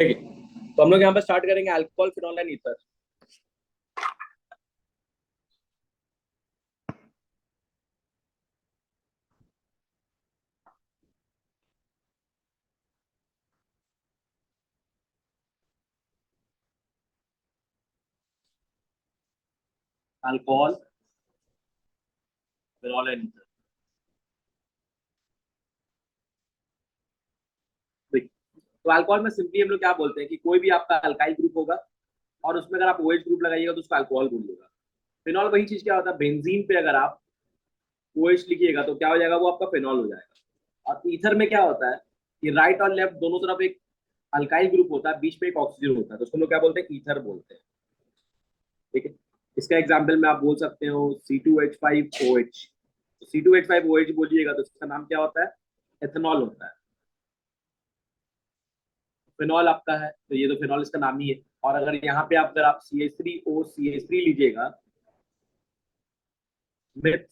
ठीक है, तो हम लोग यहाँ पर स्टार्ट करेंगे alcohol, phenol and ether. Alcohol, phenol and ether. तो अल्कोहल में सिंपली हम लोग क्या बोलते हैं कि कोई भी आपका अल्काइल ग्रुप होगा और उसमें अगर आप OH ग्रुप लगाइएगा तो उसका अल्कोहल बोलिएगा। फिनॉल वही चीज क्या होता है, बेंजीन पे अगर आप OH लिखिएगा तो क्या हो जाएगा, वो आपका फिनॉल हो जाएगा। और ईथर में क्या होता है कि राइट और लेफ्ट दोनों तरफ एक अल्काइल ग्रुप होता है, बीच में एक ऑक्सीजन होता है, तो उसको हम लोग क्या बोलते हैं, ईथर बोलते हैं। ठीक है, इसका एग्जाम्पल में आप बोल सकते हो C2H5OH। तो C2H5OH बोलिएगा तो इसका नाम क्या होता है, एथेनॉल होता है। फिनॉल आपका है तो ये तो फिनॉल इसका नाम ही है। और अगर यहाँ पे आप अगर आप CH3OCH3 लीजिएगा, मिथ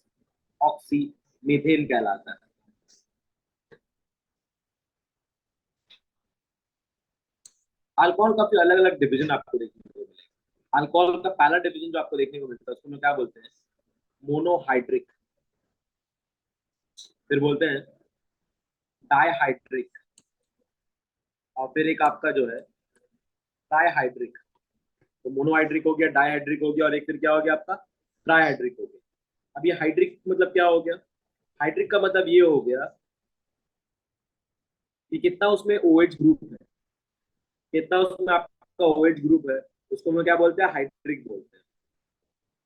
ऑक्सी मीथेन कहलाता है। अल्कोहल का फिर अलग अलग डिवीजन आपको देखने को मिलेगा। अल्कोहल का पहला डिवीजन जो आपको देखने को मिलता है उसको हम क्या बोलते हैं, मोनोहाइड्रिक। फिर बोलते हैं डायहाइड्रिक। और फिर एक आपका जो है ट्राइहाइड्रिक। तो मोनोहाइड्रिक हो गया, डायहाइड्रिक हो गया, और एक फिर क्या हो गया आपका, ट्राइहाइड्रिक हो गया। अब ये हाइड्रिक मतलब क्या हो गया, हाइड्रिक का मतलब ये हो गया कि कितना उसमें OH ग्रुप है, कितना उसमें आपका OH ग्रुप है, उसको हम क्या बोलते हैं, हाइड्रिक बोलते हैं।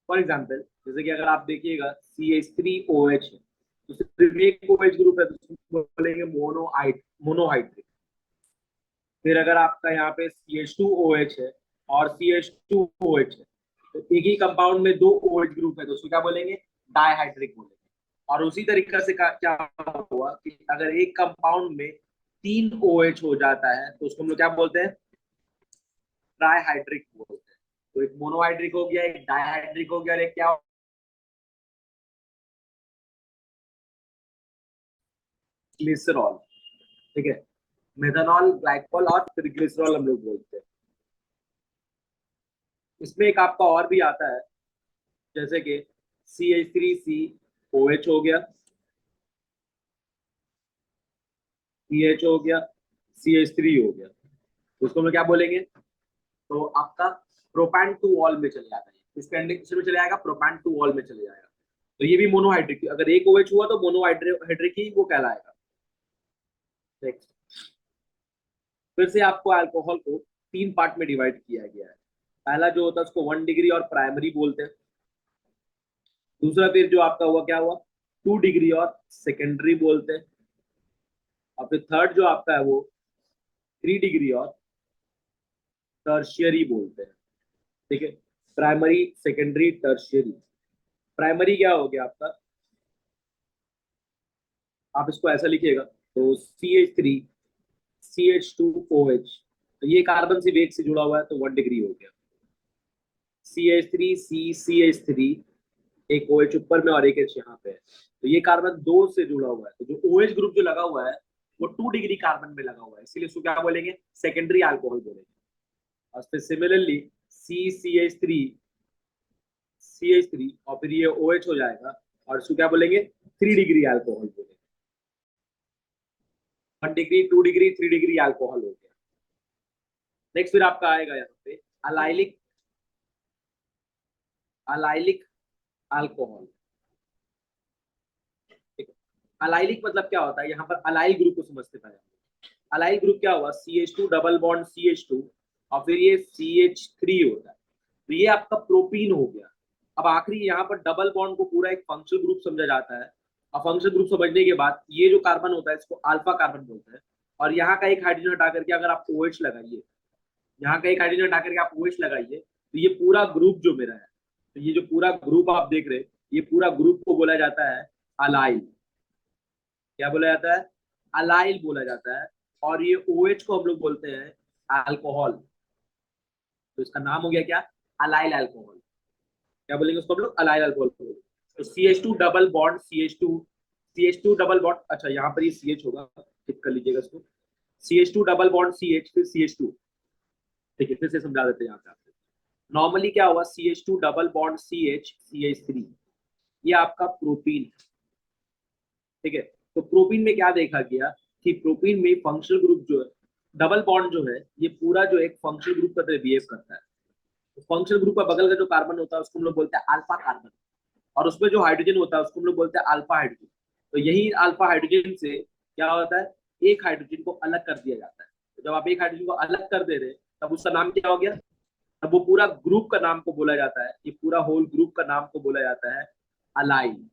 फॉर एग्जाम्पल जैसे कि अगर आप देखिएगा CH3OH है तो सिर्फ एक OH ग्रुप है तो उसको बोलेंगे मोनोहाइड्रिक। फिर अगर आपका यहाँ पे CH2OH है और CH2OH है तो एक ही कंपाउंड में दो OH ग्रुप है तो उसको क्या बोलेंगे, डायहाइड्रिक बोलेंगे। और उसी तरीके से क्या हुआ कि अगर एक कंपाउंड में तीन OH हो जाता है तो उसको हम लोग क्या बोलते हैं, ट्राइहाइड्रिक बोलते हैं। तो एक मोनोहाइड्रिक हो गया, एक डायहाइड्रिक हो गया, और एक क्या, ग्लिसरॉल। ठीक है, मेथनॉल, ग्लाइकोल और फिर ग्लिसरॉल हम लोग बोलते हैं। इसमें एक आपका और भी आता है जैसे कि CH3COH हो गया, CH हो गया, CH3 हो गया, तो उसको हम लोग क्या बोलेंगे, तो आपका प्रोपैन टू ऑल में चले जाता है। इस कंडीशन में चले जाएगा, प्रोपैन टू ऑल में चले जाएगा। तो ये भी मोनोहाइड्रिक, अगर एक OH हुआ तो मोनोहाइड्रिक ही वो कहलाएगा। नेक्स्ट, फिर से आपको अल्कोहल को तीन पार्ट में डिवाइड किया गया है। पहला जो होता है उसको 1 डिग्री और प्राइमरी बोलते हैं। दूसरा फिर जो आपका हुआ क्या हुआ, 2 डिग्री और सेकेंडरी बोलते हैं। और फिर थर्ड जो आपका है वो 3 डिग्री और टर्शियरी बोलते हैं। ठीक है, प्राइमरी, सेकेंडरी, टर्शियरी। प्राइमरी क्या हो गया आपका, आप इसको ऐसा लिखिएगा, तो CH3CH2OH, तो ये कार्बन सिर्फ एक से जुड़ा हुआ है तो 1 डिग्री हो गया। CH3CCH3, एक OH ऊपर में और एक H यहाँ पे है, तो ये कार्बन दो से जुड़ा हुआ है, तो जो OH ग्रुप जो लगा हुआ है वो 2 डिग्री कार्बन में लगा हुआ है, इसीलिए उसको क्या बोलेंगे, सेकेंडरी अल्कोहल बोलेंगे। और फिर सिमिलरली CH3 और फिर ये OH हो जाएगा और इसको क्या बोलेंगे, 3 डिग्री अल्कोहल बोलेंगे। 1 डिग्री, 2 डिग्री, 3 डिग्री अल्कोहल हो गया। नेक्स्ट फिर आपका आएगा यहाँ पे अलाइलिक, अलाइलिक अल्कोहल। अलाइलिक मतलब क्या होता है, यहाँ पर अलाइल ग्रुप को समझते पहले। अलाइल ग्रुप क्या हुआ, CH2 डबल बॉन्ड CH2 और फिर ये CH3 होता है, तो ये आपका प्रोपीन हो गया। अब आखिरी यहाँ पर डबल बॉन्ड को पूरा एक फंक्शनल ग्रुप समझा जाता है। और फंक्शनल ग्रुप समझने के बाद ये जो कार्बन होता है इसको अल्फा कार्बन बोलते हैं। और यहाँ का एक हाइड्रोजन हटा करके अगर आप OH लगाइए, यहाँ का एक हाइड्रोजन हटा करके आप OH लगाइए, तो ये पूरा ग्रुप जो मेरा है, तो ये जो पूरा ग्रुप आप देख रहे हैं, ये पूरा ग्रुप को बोला जाता है अलाइल। क्या बोला जाता है, अलाइल बोला जाता है। और ये OH को हम लोग बोलते हैं अल्कोहल, तो इसका नाम हो गया क्या, अलाइल अल्कोहल। क्या बोलेंगे उसको हम लोग, अलाइल अल्कोहल बोलेंगे। तो CH2 double bond CH2 double bond, अच्छा यहाँ पर ये CH होगा, टिक कर लीजिएगा इसको, CH2 डबल बॉन्ड CH फिर CH2, ठीक है, फिर से समझा देते हैं यहाँ पे आपको। नॉर्मली क्या हुआ, CH2 डबल बॉन्ड CH ये आपका प्रोटीन है। ठीक है, तो प्रोटीन में क्या देखा गया कि प्रोटीन में फंक्शनल ग्रुप जो है, डबल बॉन्ड जो है, ये पूरा जो एक फंक्शनल ग्रुप का तरह बिहेव करता है। तो फंक्शनल ग्रुप का बगल का जो कार्बन होता है उसको हम लोग बोलते हैं अल्फा कार्बन, और उसमें जो हाइड्रोजन होता है उसको हम लोग बोलते हैं अल्फा हाइड्रोजन। तो यही अल्फा हाइड्रोजन से क्या होता है, एक हाइड्रोजन को अलग कर दिया जाता है। तो जब आप एक हाइड्रोजन को अलग कर दे रहे हैं तब उसका नाम क्या हो गया, तब वो पूरा ग्रुप का नाम को बोला जाता है, ये पूरा होल ग्रुप का नाम को बोला जाता है अलाइन।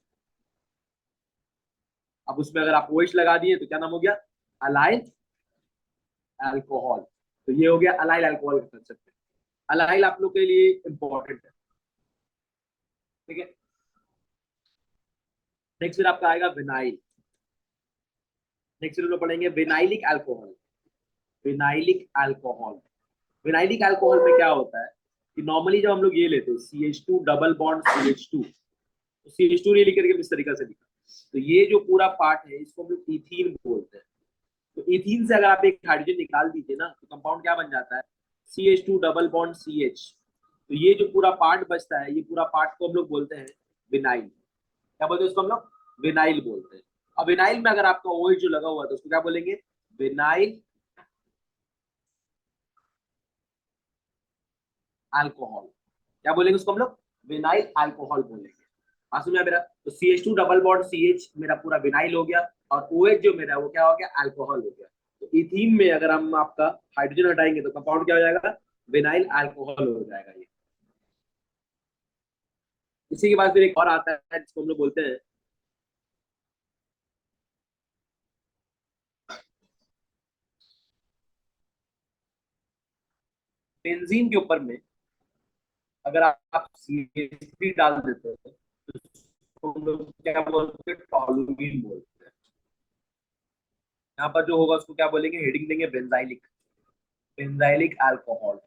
अब उसमें अगर आप OH लगा दिए तो क्या नाम हो गया, अलाइल अल्कोहल। तो ये हो गया अलाइल अल्कोहल का कंसेप्ट। अलाइल आप लोग के लिए इंपॉर्टेंट है। ठीक है, नेक्स्ट फिर आपका आएगा विनाइल। नेक्स्ट फिर हम लोग पढ़ेंगे vinylic alcohol. Vinylic alcohol, vinylic alcohol में क्या होता है कि नॉर्मली जब हम लोग ये लेते हैं CH2 डबल बॉन्ड CH2, तो CH2 नहीं लिख करके इस तरीके से लिखा, तो ये जो पूरा पार्ट है इसको हम लोग इथीन बोलते हैं। तो इथीन से अगर आप एक हाइड्रोजन निकाल दीजिए ना तो कंपाउंड क्या बन जाता है, CH2 डबल बॉन्ड CH। तो ये जो पूरा पार्ट बचता है, ये पूरा पार्ट को हम लोग बोलते हैं विनाइल। क्या बोलते हैं उसको हम लोग, विनाइल बोलते हैं। अब विनाइल में अगर आपका OH जो लगा हुआ है तो उसको क्या बोलेंगे, विनाइल अल्कोहल। क्या बोलेंगे उसको हम लोग, विनाइल अल्कोहल बोलेंगे। बात समझ में मेरा, तो CH2 डबल बॉन्ड CH मेरा पूरा विनाइल हो गया, और OH जो मेरा वो क्या हो गया, अल्कोहल हो गया। तो इथीन में अगर हम आपका हाइड्रोजन हटाएंगे तो कंपाउंड क्या हो जाएगा, विनाइल अल्कोहल हो जाएगा ये। इसी के बाद फिर एक और आता है जिसको हम लोग बोलते हैं बेंजीन के ऊपर में अगर आप CH3 डाल देते हैं तो उसको हम लोग क्या बोलते हैं, टॉलुइन बोलते हैं। यहाँ पर जो होगा उसको क्या बोलेंगे, हेडिंग देंगे बेंजाइलिक, बेंजाइलिक अल्कोहल।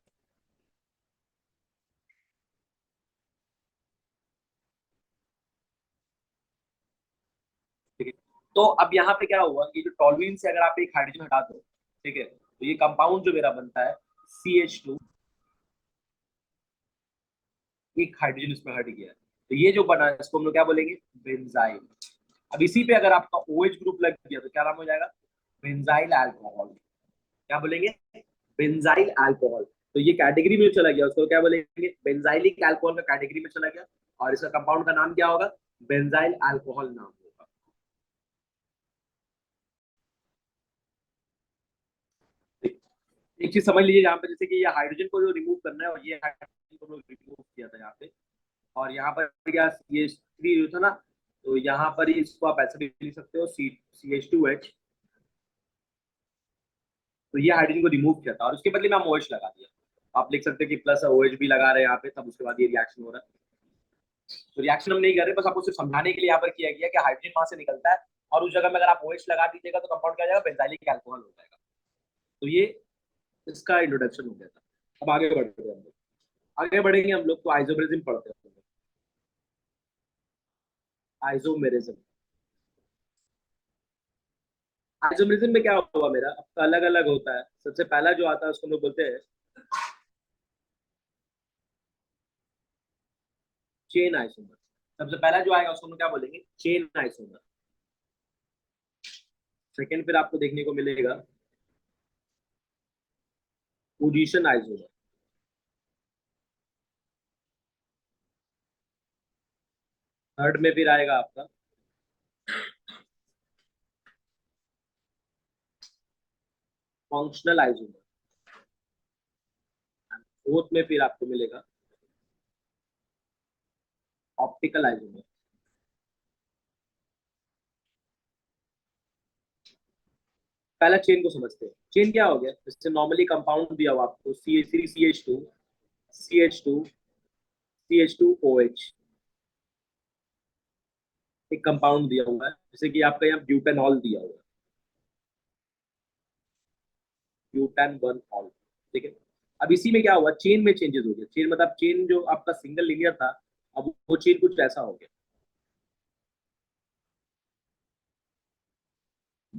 ठीक है, तो अब यहाँ पे क्या हुआ कि जो टॉलुइन से अगर आप एक हाइड्रोजन हटा दो, ठीक है, तो ये कंपाउंड जो मेरा बनता है CH2, एक हाइड्रोजन इसमें हट गया है, तो ये जो बना है इसको हम लोग क्या बोलेंगे, बेंजाइल। अब इसी पे अगर आपका OH ग्रुप लग गया तो क्या नाम हो जाएगा, बेंजाइल अल्कोहल। क्या बोलेंगे, बेंजाइल अल्कोहल। तो ये कैटेगरी में चला गया, उसको क्या बोलेंगे, बेंजाइलिक अल्कोहल का कैटेगरी में चला गया, और इसका कंपाउंड का नाम क्या होगा, बेंजाइल अल्कोहल नाम होगा। एक चीज समझ लीजिए यहाँ पे, जैसे कि ये हाइड्रोजन को जो रिमूव करना है, और ये हाइड्रोजन को रिमूव किया था यहाँ पे, और यहाँ पर क्या ये 3 जो था ना, तो यहाँ पर ही इसको आप ऐसे भी लिख सकते हो, CH2H। तो ये हाइड्रोजन को रिमूव किया था और उसके बदले में हम OH लगा दिया। आप लिख सकते हैं कि प्लस OH भी लगा रहे हैं यहाँ पे, तब उसके बाद ये रिएक्शन हो रहा है। तो रिएक्शन हम नहीं कर रहे, बस आपको सिर्फ समझाने के लिए यहाँ पर किया गया कि हाइड्रोजन वहां से निकलता है, और उस जगह में अगर आप OH लगा दीजिएगा तो कंपाउंड क्या हो जाएगा, बेंजाइलिक अल्कोहल हो जाएगा। तो ये इसका इंट्रोडक्शन हो गया था। अब आगे बढ़ते हैं हम लोग, आगे बढ़ेंगे हम लोग तो आइसोमेरिज्म पढ़ते हैं। आइसोमेरिज्म, आइसोमेरिज्म में क्या हुआ मेरा, आपका अलग अलग होता है। सबसे पहला जो आता है उसको हम लोग बोलते हैं चेन आइसोमर। सबसे पहला जो आएगा उसको हम लोग क्या बोलेंगे, चेन आइसोमर। सेकेंड फिर आपको देखने को मिलेगा पोजीशन आइसोमर। थर्ड में फिर आएगा आपका फंक्शनल आइसोमर। फोर्थ में फिर आपको मिलेगा ऑप्टिकल आइसोमर। पहला चेन को समझते हैं, चेन क्या हो गया, जैसे नॉर्मली कंपाउंड दिया हुआ आपको CH3 CH2 CH2OH, एक कंपाउंड दिया हुआ है, जैसे कि आपका यहाँ ब्यूटेनॉल दिया हुआ है, ब्यूटेन 1 ऑल। ठीक है, अब इसी में क्या हुआ, चेन में चेंजेस हो गया। चेन मतलब चेन जो आपका सिंगल लिनियर था, अब वो चेन कुछ ऐसा हो गया।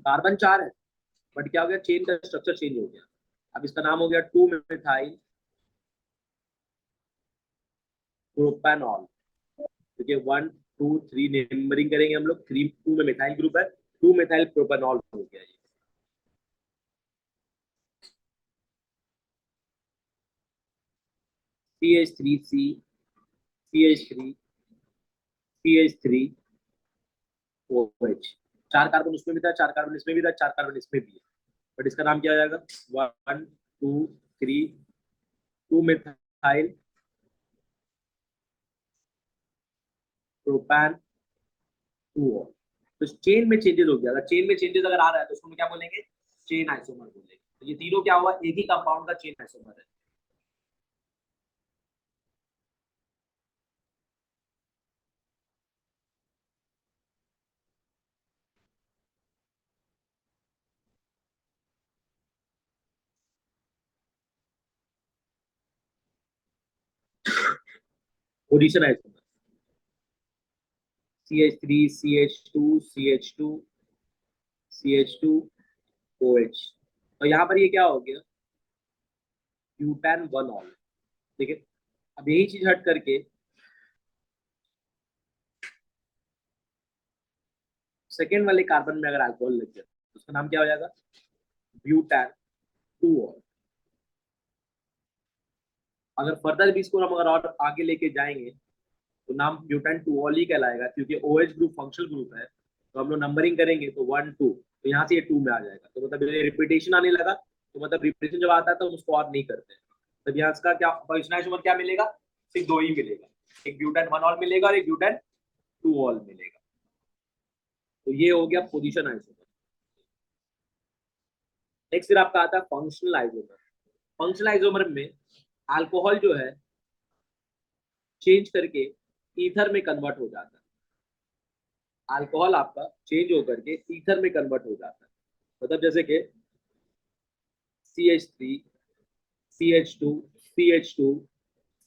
कार्बन 4 है, बट क्या हो गया, चेन का स्ट्रक्चर चेंज हो गया। अब इसका नाम हो गया 2 मेथाइल प्रोपेनॉल, ठीक है। 1 2 3 नंबरिंग करेंगे हम लोग। 3 2 में मिथाइल ग्रुप है, 2 मिथाइल प्रोपेनॉल हो गया ये। CH3C, CH3, CH3 OH। 4 carbon उसमें भी था, 4 कार्बन इसमें भी था, 4 कार्बन इसमें भी है, बट इसका नाम क्या हो जाएगा? 1 2 3 2 मिथाइल प्रोपैन 2 ऑल। तो चेन में चेंजेस हो गया। अगर चेन में चेंजेस अगर आ रहा है तो उसको हम क्या बोलेंगे? चेन आइसोमर बोलेंगे। तो ये तीनों क्या हुआ? एक ही कंपाउंड का चेन आइसोमर है। Position isomer CH3 CH2 CH2 CH2 OH। तो यहाँ पर ये क्या हो गया? ब्यूटान 1 ऑल। ठीक है। अब यही चीज हट करके सेकेंड वाले कार्बन में अगर अल्कोहल लग जाए तो उसका नाम क्या हो जाएगा? ब्यूटान 2 ऑल। अगर फर्दर भी इसको हम अगर और आगे लेके जाएंगे तो नाम ब्यूटान 2 ऑल ही कहलाएगा, क्योंकि OH ग्रुप फंक्शनल ग्रुप है। तो हम लोग नंबरिंग करेंगे तो 1 2, तो यहाँ से ये 2 में आ जाएगा। तो मतलब ये रिपीटेशन आने लगा, तो मतलब रिपीटेशन जब आता है तो हम उसको और नहीं करते हैं। तब यहाँ इसका क्या पोजिशन आइसोमर क्या मिलेगा? सिर्फ दो ही मिलेगा, एक ब्यूटान 1 ऑल मिलेगा और एक ब्यूटान 2 ऑल मिलेगा। तो ये हो गया पोजिशन आइसोमर। नेक्स्ट फिर आपका आता है फंक्शनल आइसोमर। फंक्शनल आइसोमर में अल्कोहल जो है चेंज करके ईथर में कन्वर्ट हो जाता है। अल्कोहल आपका चेंज होकर के ईथर में कन्वर्ट हो जाता है। मतलब जैसे कि CH3 CH2 CH2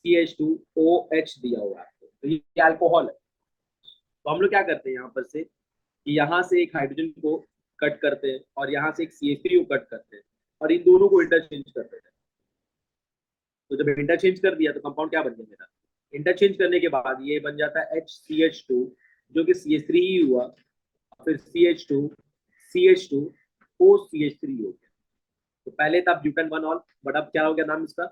CH2OH दिया हुआ है आपको, तो ये अल्कोहल है। तो हम लोग क्या करते हैं यहाँ पर से कि यहाँ से एक हाइड्रोजन को कट करते हैं और यहाँ से एक CH3 को कट करते हैं और इन दोनों को इंटरचेंज करते हैं। तो जब इंटरचेंज कर दिया तो कंपाउंड क्या बन गया मेरा? इंटरचेंज करने के बाद ये बन जाता है HCH2, जो कि CH3 ही हुआ, फिर CH2 CH2 OCH3 हो गया। तो पहले था ब्यूटेन 1 ऑल, बट अब क्या हो गया नाम इसका?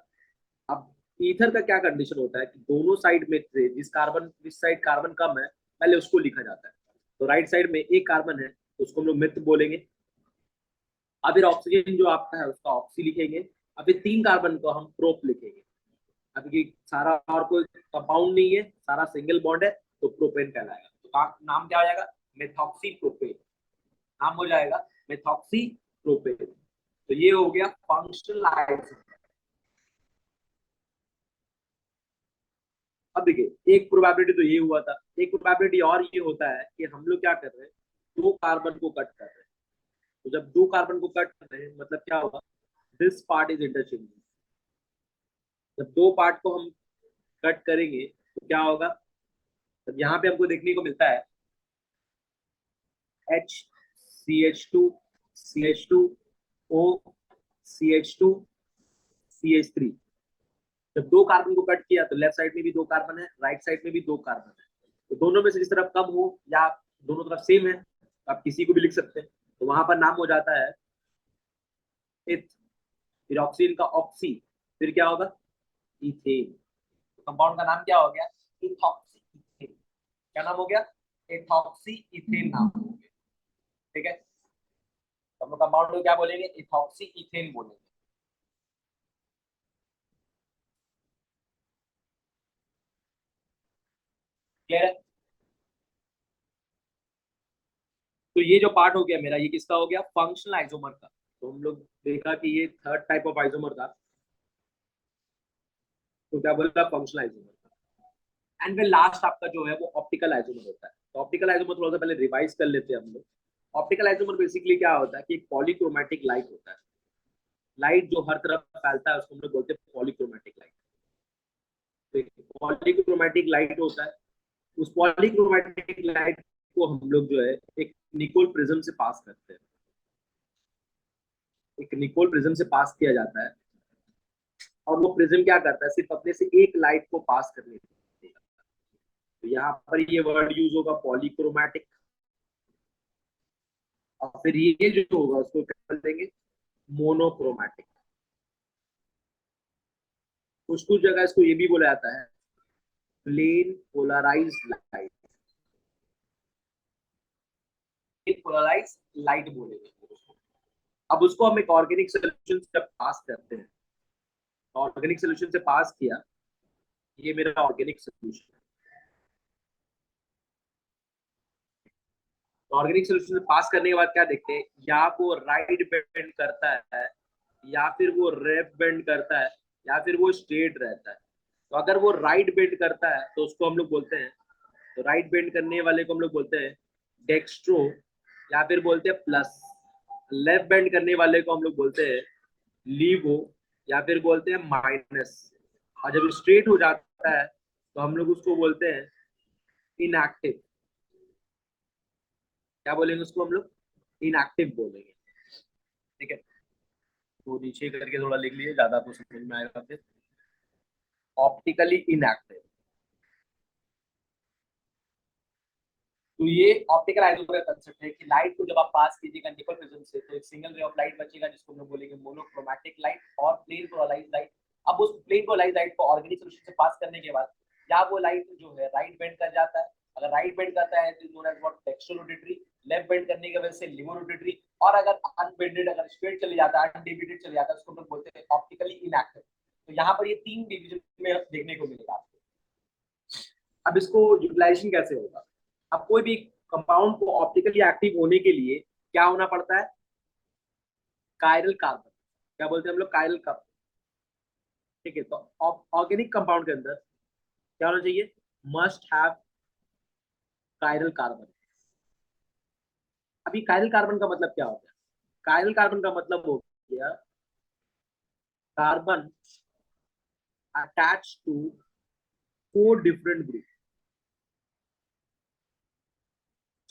अब ईथर का क्या कंडीशन होता है कि दोनों साइड में से जिस साइड कार्बन कम है पहले उसको लिखा जाता है। तो राइट साइड में एक कार्बन है तो उसको हम लोग मिथ बोलेंगे। अब फिर ऑक्सीजन जो आपका है उसका ऑक्सी लिखेंगे। अब फिर 3 कार्बन को हम प्रोप लिखेंगे। अब ये सारा और कोई कंपाउंड नहीं है, सारा सिंगल बॉन्ड है, तो प्रोपेन कहलाएगा। तो नाम क्या हो जाएगा? मेथॉक्सी प्रोपेन नाम हो जाएगा, मेथॉक्सी प्रोपेन। तो ये हो गया फंक्शनल आइसोमर। अब देखिए एक प्रोबेबिलिटी तो ये हुआ था, एक प्रोबेबिलिटी और ये होता है कि हम लोग क्या कर रहे हैं? दो कार्बन को कट कर रहे हैं। तो जब दो कार्बन को कट कर रहे हैं मतलब क्या होगा? This part is interchanging. जब दो पार्ट को हम कट करेंगे तो क्या होगा? तब यहाँ पे हमको देखने को मिलता है H CH2 CH2 O CH2 CH3। जब दो कार्बन को कट किया तो लेफ्ट साइड में भी दो कार्बन है, राइट साइड में भी दो कार्बन है। तो दोनों में से जिस तरफ कम हो या दोनों तरफ सेम है तो आप किसी को भी लिख सकते हैं। तो वहां पर नाम हो जाता है इथ। फिर ऑक्सीजन का ऑक्सी, फिर क्या होगा? इथेन। कंपाउंड का नाम क्या हो गया? Ethoxy ethane. क्या नाम हो गया? इथॉक्सी इथेन नाम हो गया। ठीक है। तो हम लोग कंपाउंड को क्या बोलेंगे? इथॉक्सी इथेन बोलेंगे। क्लियर है? तो ये जो पार्ट हो गया मेरा, ये किसका हो गया? फंक्शनल आइसोमर का। तो हम लोग देखा कि ये थर्ड टाइप ऑफ आइसोमर था, तो क्या बोला? फंक्शनल आइसोमर का। एंड फिर लास्ट आपका जो है वो ऑप्टिकल आइसोमर होता है। तो ऑप्टिकल आइसोमर थोड़ा सा पहले रिवाइज कर लेते हैं हम लोग। ऑप्टिकल आइसोमर बेसिकली क्या होता है कि एक पॉलीक्रोमैटिक लाइट होता है। लाइट जो हर तरफ फैलता है उसको हम लोग बोलते हैं पॉलीक्रोमैटिक लाइट। तो पॉलीक्रोमैटिक लाइट होता है, उस पॉलीक्रोमैटिक लाइट को हम लोग जो है एक निकोल प्रिज्म से पास करते हैं। एक निकोल प्रिज्म से पास किया जाता है और वो प्रिज्म क्या करता है? सिर्फ अपने से एक लाइट को पास करने देगा। तो यहाँ पर ये वर्ड यूज होगा पॉलीक्रोमैटिक, और फिर ये जो होगा उसको क्या बोलेंगे, मोनोक्रोमैटिक। कुछ कुछ जगह इसको ये भी बोला जाता है plane polarised light, polarise light बोलेंगे उसको। अब उसको हम एक ऑर्गेनिक सोल्यूशन से पास करते हैं, ऑर्गेनिक सोल्यूशन से पास किया, ये मेरा ऑर्गेनिक सोल्यूशन है। ऑर्गेनिक सोल्यूशन से पास करने के बाद क्या देखते हैं, या वो राइट बेंड करता है, या फिर वो लेफ्ट बेंड करता है, या फिर वो स्ट्रेट रहता है। तो अगर वो राइट बेंड करता है तो उसको हम लोग बोलते हैं, तो राइट बेंड करने वाले को हम लोग बोलते हैं डेक्स्ट्रो, या फिर बोलते हैं प्लस। लेफ्ट बेंड करने वाले को हम लोग बोलते हैं लीवो, या फिर बोलते हैं माइनस। और जब स्ट्रेट हो जाता है तो हम लोग उसको बोलते हैं इनएक्टिव। क्या बोलेंगे उसको हम लोग, इनएक्टिव बोलेंगे। ठीक है, तो नीचे करके थोड़ा लिख लिए, ज्यादा तो समझ में आएगा फिर। ऑप्टिकली इनएक्टिव, तो ये ऑप्टिकल आइसोटोप का कंसेप्ट है कि लाइट को जब आप पास कीजिएगा निकल प्रिज्म से तो एक सिंगल रे ऑफ लाइट बचेगा, जिसको हम लोग बोलेंगे मोनोक्रोमैटिक लाइट और प्लेन पोलराइज्ड लाइट। अब उस प्लेन पोलराइज्ड लाइट को ऑर्गेनिक सोल्यूशन से पास करने के बाद या वो लाइट जो है राइट बेंड कर जाता है, अगर राइट बेंड करता है तो known as what dextrorotatory, left bend करने की वजह से लिवोरोटेटरी, और अगर अनबेंडेड अगर स्ट्रेट चले जाता है, अनडिविडेड चले जाता है, उसको हम लोग बोलते हैं ऑप्टिकली इनएक्टिव। तो यहाँ पर ये तीन डिवीजन में देखने को मिलेगा आपको। अब इसको यूटिलाइजेशन कैसे होगा, अब कोई भी कंपाउंड को ऑप्टिकली एक्टिव होने के लिए क्या होना पड़ता है, कायरल कार्बन। क्या बोलते हैं हम लोग, कायरल कार्बन। ठीक है, तो ऑर्गेनिक कंपाउंड के अंदर क्या होना चाहिए, मस्ट हैव कायरल कार्बन। अभी कायरल कार्बन का मतलब क्या होता है, कायरल कार्बन का मतलब हो गया carbon attach to 4 different group,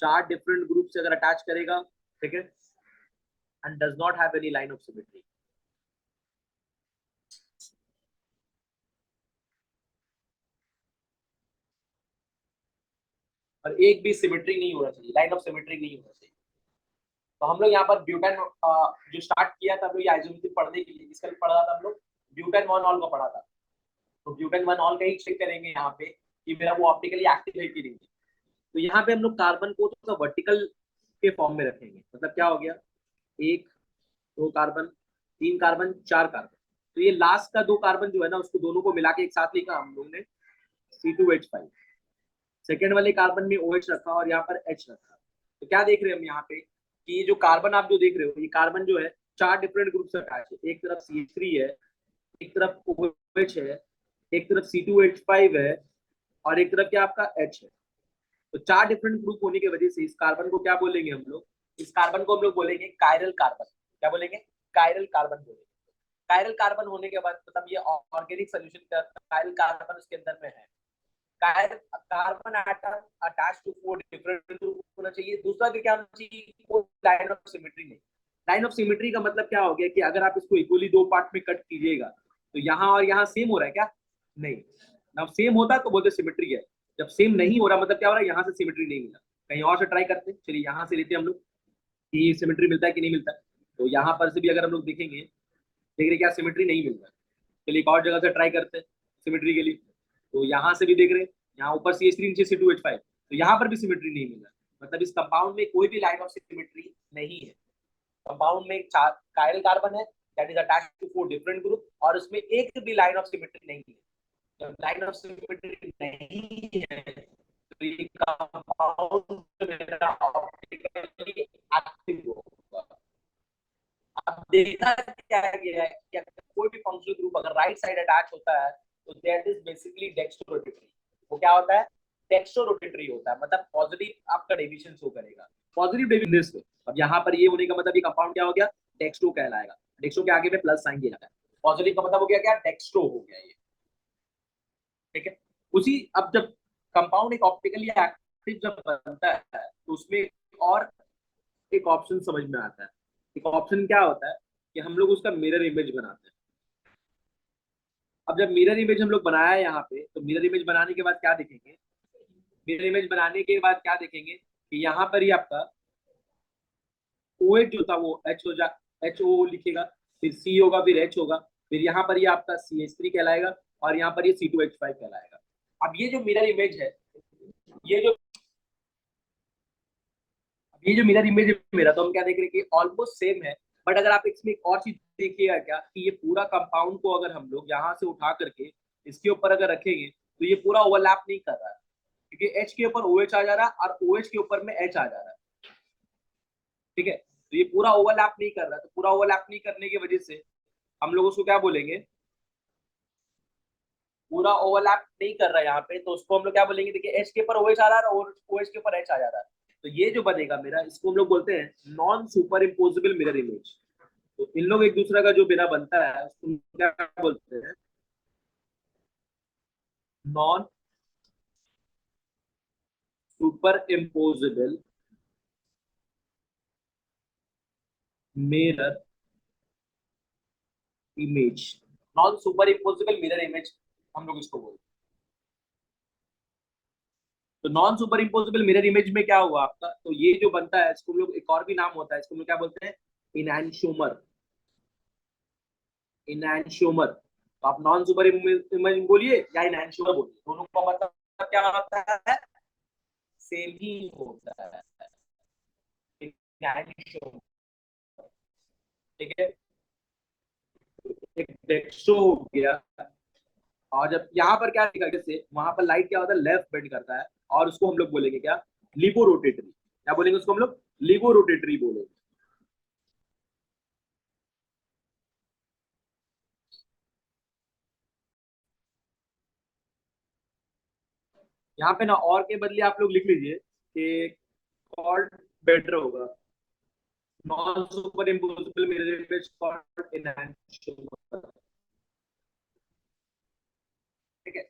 4 different group से अगर अटैच करेगा, ठीक है, and does not have any line of symmetry. और एक भी सिमेट्री नहीं होना चाहिए, लाइन ऑफ सिमेट्री नहीं होना चाहिए। तो हम लोग यहाँ पर ब्यूटेन जो स्टार्ट किया था हम लोग ये आइसोमेरिक पढ़ने के लिए, इसका भी पढ़ा था हम लोग, ब्यूटेन वन ऑल को पढ़ा था। तो ब्यूटेन वन ऑल का ही चेक करेंगे यहाँ पे कि मेरा वो ऑप्टिकली एक्टिव है कि नहीं। तो यहाँ पे हम लोग कार्बन को थोड़ा तो वर्टिकल के फॉर्म में रखेंगे, मतलब क्या हो गया, 1 2 कार्बन, 3 कार्बन, 4 कार्बन। तो ये लास्ट का 2 कार्बन जो है ना, उसको दोनों को मिला के एक साथ लिखा हम लोग ने C2H5। सेकेंड वाले कार्बन में OH रखा और यहाँ पर H रखा। तो क्या देख रहे हैं हम यहाँ पे कि ये जो कार्बन आप जो देख रहे हो, ये कार्बन जो है 4 डिफरेंट ग्रुप से अटैच है। एक तरफ CH3 है, एक तरफ OH है, एक तरफ C2H5 है, और एक तरफ क्या आपका H है। तो 4 डिफरेंट ग्रुप होने की वजह से इस कार्बन को क्या बोलेंगे हम लोग, इस कार्बन को हम लोग बोलेंगे कायरल कार्बन। क्या बोलेंगे, कायरल कार्बन बोलेंगे। कायरल कार्बन होने के बाद मतलब ये ऑर्गेनिक सोल्यूशन का कायरल कार्बन उसके अंदर में है। Carbon atom attach to 4 different group होना चाहिए। दूसरा क्या होना चाहिए, लाइन ऑफ सिमेट्री नहीं। लाइन ऑफ सिमेट्री का मतलब क्या हो गया कि अगर आप इसको इक्वली 2 पार्ट में कट कीजिएगा तो यहाँ और यहाँ सेम हो रहा है क्या, नहीं। जब सेम होता है तो बोलते सिमेट्री है, जब सेम नहीं हो रहा मतलब क्या हो रहा है, यहाँ से सिमेट्री नहीं मिला। कहीं और से ट्राई करते हैं, चलिए यहाँ से लेते हैं हम लोग कि सिमेट्री मिलता है कि नहीं मिलता है। तो यहाँ पर से भी अगर हम लोग देखेंगे, देख रहे क्या सिमेट्री नहीं मिल रहा है। चलिए एक और जगह से ट्राई करते हैं सिमेट्री के लिए। तो यहाँ से भी देख रहे हैं, यहाँ ऊपर CH3 नीचे C2H5, तो यहाँ पर भी सिमेट्री नहीं मिल रहा है। मतलब इस कंपाउंड में कोई भी लाइन ऑफ सिमेट्री नहीं है। कंपाउंड में कायरल कार्बन है that is attached to 4 different group, और उसमें एक भी लाइन ऑफ सिमेट्री नहीं है। जब लाइन ऑफ सिमेट्री नहीं है तो ये कंपाउंड मेरा ऑप्टिकली एक्टिव होगा। अब देखा क्या गया है कि कोई भी फंक्शनल ग्रुप अगर राइट साइड अटैच होता है तो दैट इज बेसिकली डेक्स्ट्रोरोटेटरी। वो क्या होता है, डेक्स्ट्रोरोटेटरी होता है, मतलब पॉजिटिव आपका डेविएशन शो करेगा, पॉजिटिव डेविएशन। अब यहाँ पर ये होने का मतलब ये कंपाउंड क्या हो गया, डेक्स्ट्रो कहलाएगा। डेक्स्ट्रो के आगे में प्लस साइन दिया जाता है, पॉजिटिव का मतलब हो गया क्या, डेक्स्ट्रो हो गया ये। ठीक है, उसी अब जब कंपाउंड एक ऑप्टिकली एक्टिव जब बनता है तो उसमें और एक ऑप्शन समझ में आता है। एक ऑप्शन क्या होता है कि हम लोग उसका मिरर इमेज बनाते हैं। अब जब मिरर इमेज हम लोग बनाया है यहाँ पे, तो मिरर इमेज बनाने के बाद क्या देखेंगे, मिरर इमेज बनाने के बाद क्या देखेंगे कि यहाँ पर ही आपका ओ एच जो था वो एच हो जा, एच ओ लिखेगा, फिर सी होगा, फिर एच होगा, फिर यहाँ पर ये आपका सी एच थ्री कहलाएगा, और यहाँ पर ये सी टू एच फाइव कहलाएगा। अब ये जो मिरर इमेज है, ये जो ये जो मिरर इमेज है मेरा, तो हम क्या देख रहे हैं कि ऑलमोस्ट सेम है। बट अगर आप इसमें एक और चीज देखिएगा क्या, कि ये पूरा कंपाउंड को अगर हम लोग यहाँ से उठा करके इसके ऊपर अगर रखेंगे तो ये पूरा ओवरलैप नहीं कर रहा है, क्योंकि एच के ऊपर ओ एच आ जा रहा है और ओ एच के ऊपर में एच आ जा रहा है। ठीक है, तो ये पूरा ओवरलैप नहीं कर रहा है, तो पूरा ओवरलैप नहीं करने की वजह से हम लोग उसको क्या बोलेंगे, पूरा ओवरलैप नहीं कर रहा है यहाँ पे, तो उसको हम लोग क्या बोलेंगे, देखिए एच के ऊपर ओ एच आ रहा है और ओ एच के ऊपर एच आ जा रहा है, तो ये जो बनेगा मेरा, इसको हम लोग बोलते हैं non superimposable mirror image. तो इन लोग एक दूसरे का जो मेरा बनता है उसको क्या बोलते हैं, non superimposable mirror image. Non superimposable mirror image हम लोग इसको बोलते हैं। तो non superimposable mirror image में क्या हुआ आपका, तो ये जो बनता है इसको हम लोग, एक और भी नाम होता है इसको हम लोग क्या बोलते हैं, इनैंशोमर। इनैंशोमर, तो आप नॉन सुपर इमेज बोलिए या इनैंशोमर बोलिए, दोनों का मतलब क्या होता है, सेम ही होता है, इनैंशोमर। ठीक है, एक डेक्सो हो गया, और जब यहाँ पर क्या दिखा, जैसे वहां पर लाइट क्या होता है, लेफ्ट बेंड करता है, और उसको हम लोग बोलेंगे क्या, लिबो रोटेटरी। क्या बोलेंगे उसको हम लोग, लिबो रोटेटरी बोलेंगे। यहाँ पे ना और के बदले आप लोग लिख लीजिए कि कॉल्ड बेटर होगा, non superimposable mirror image called enhancement. ठीक है,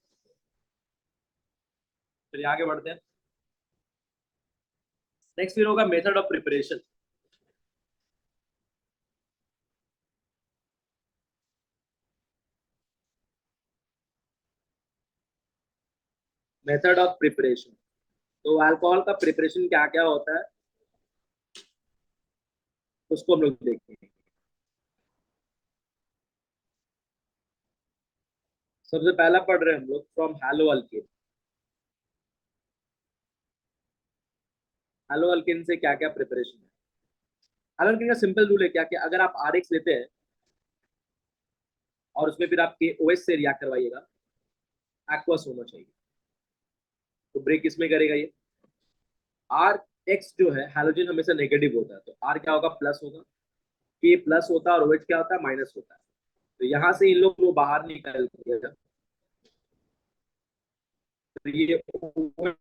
चलिए आगे बढ़ते हैं। नेक्स्ट फिर होगा method of preparation. Method of preparation, तो अल्कोहल का प्रिपरेशन क्या क्या होता है उसको हम लोग देखेंगे। सबसे पहला पढ़ रहे हैं हम लोग from hello alkane. Hello alkane से क्या क्या प्रिपरेशन है। हैलो अल्केन का सिंपल रूल है क्या, कि अगर आप आर एक्स लेते हैं और उसमें फिर आप के ओ एस से रिएक्ट करवाइएगा, एक्वस होना चाहिए, तो ब्रेक किसमें करेगा ये, आर एक्स जो है, हैलोजन हमेशा नेगेटिव होता है, तो आर क्या होगा, प्लस होगा, के प्लस होता है, और OH क्या होता है, माइनस होता है। तो यहाँ से इन लोग को बाहर निकल गया, तो ये OH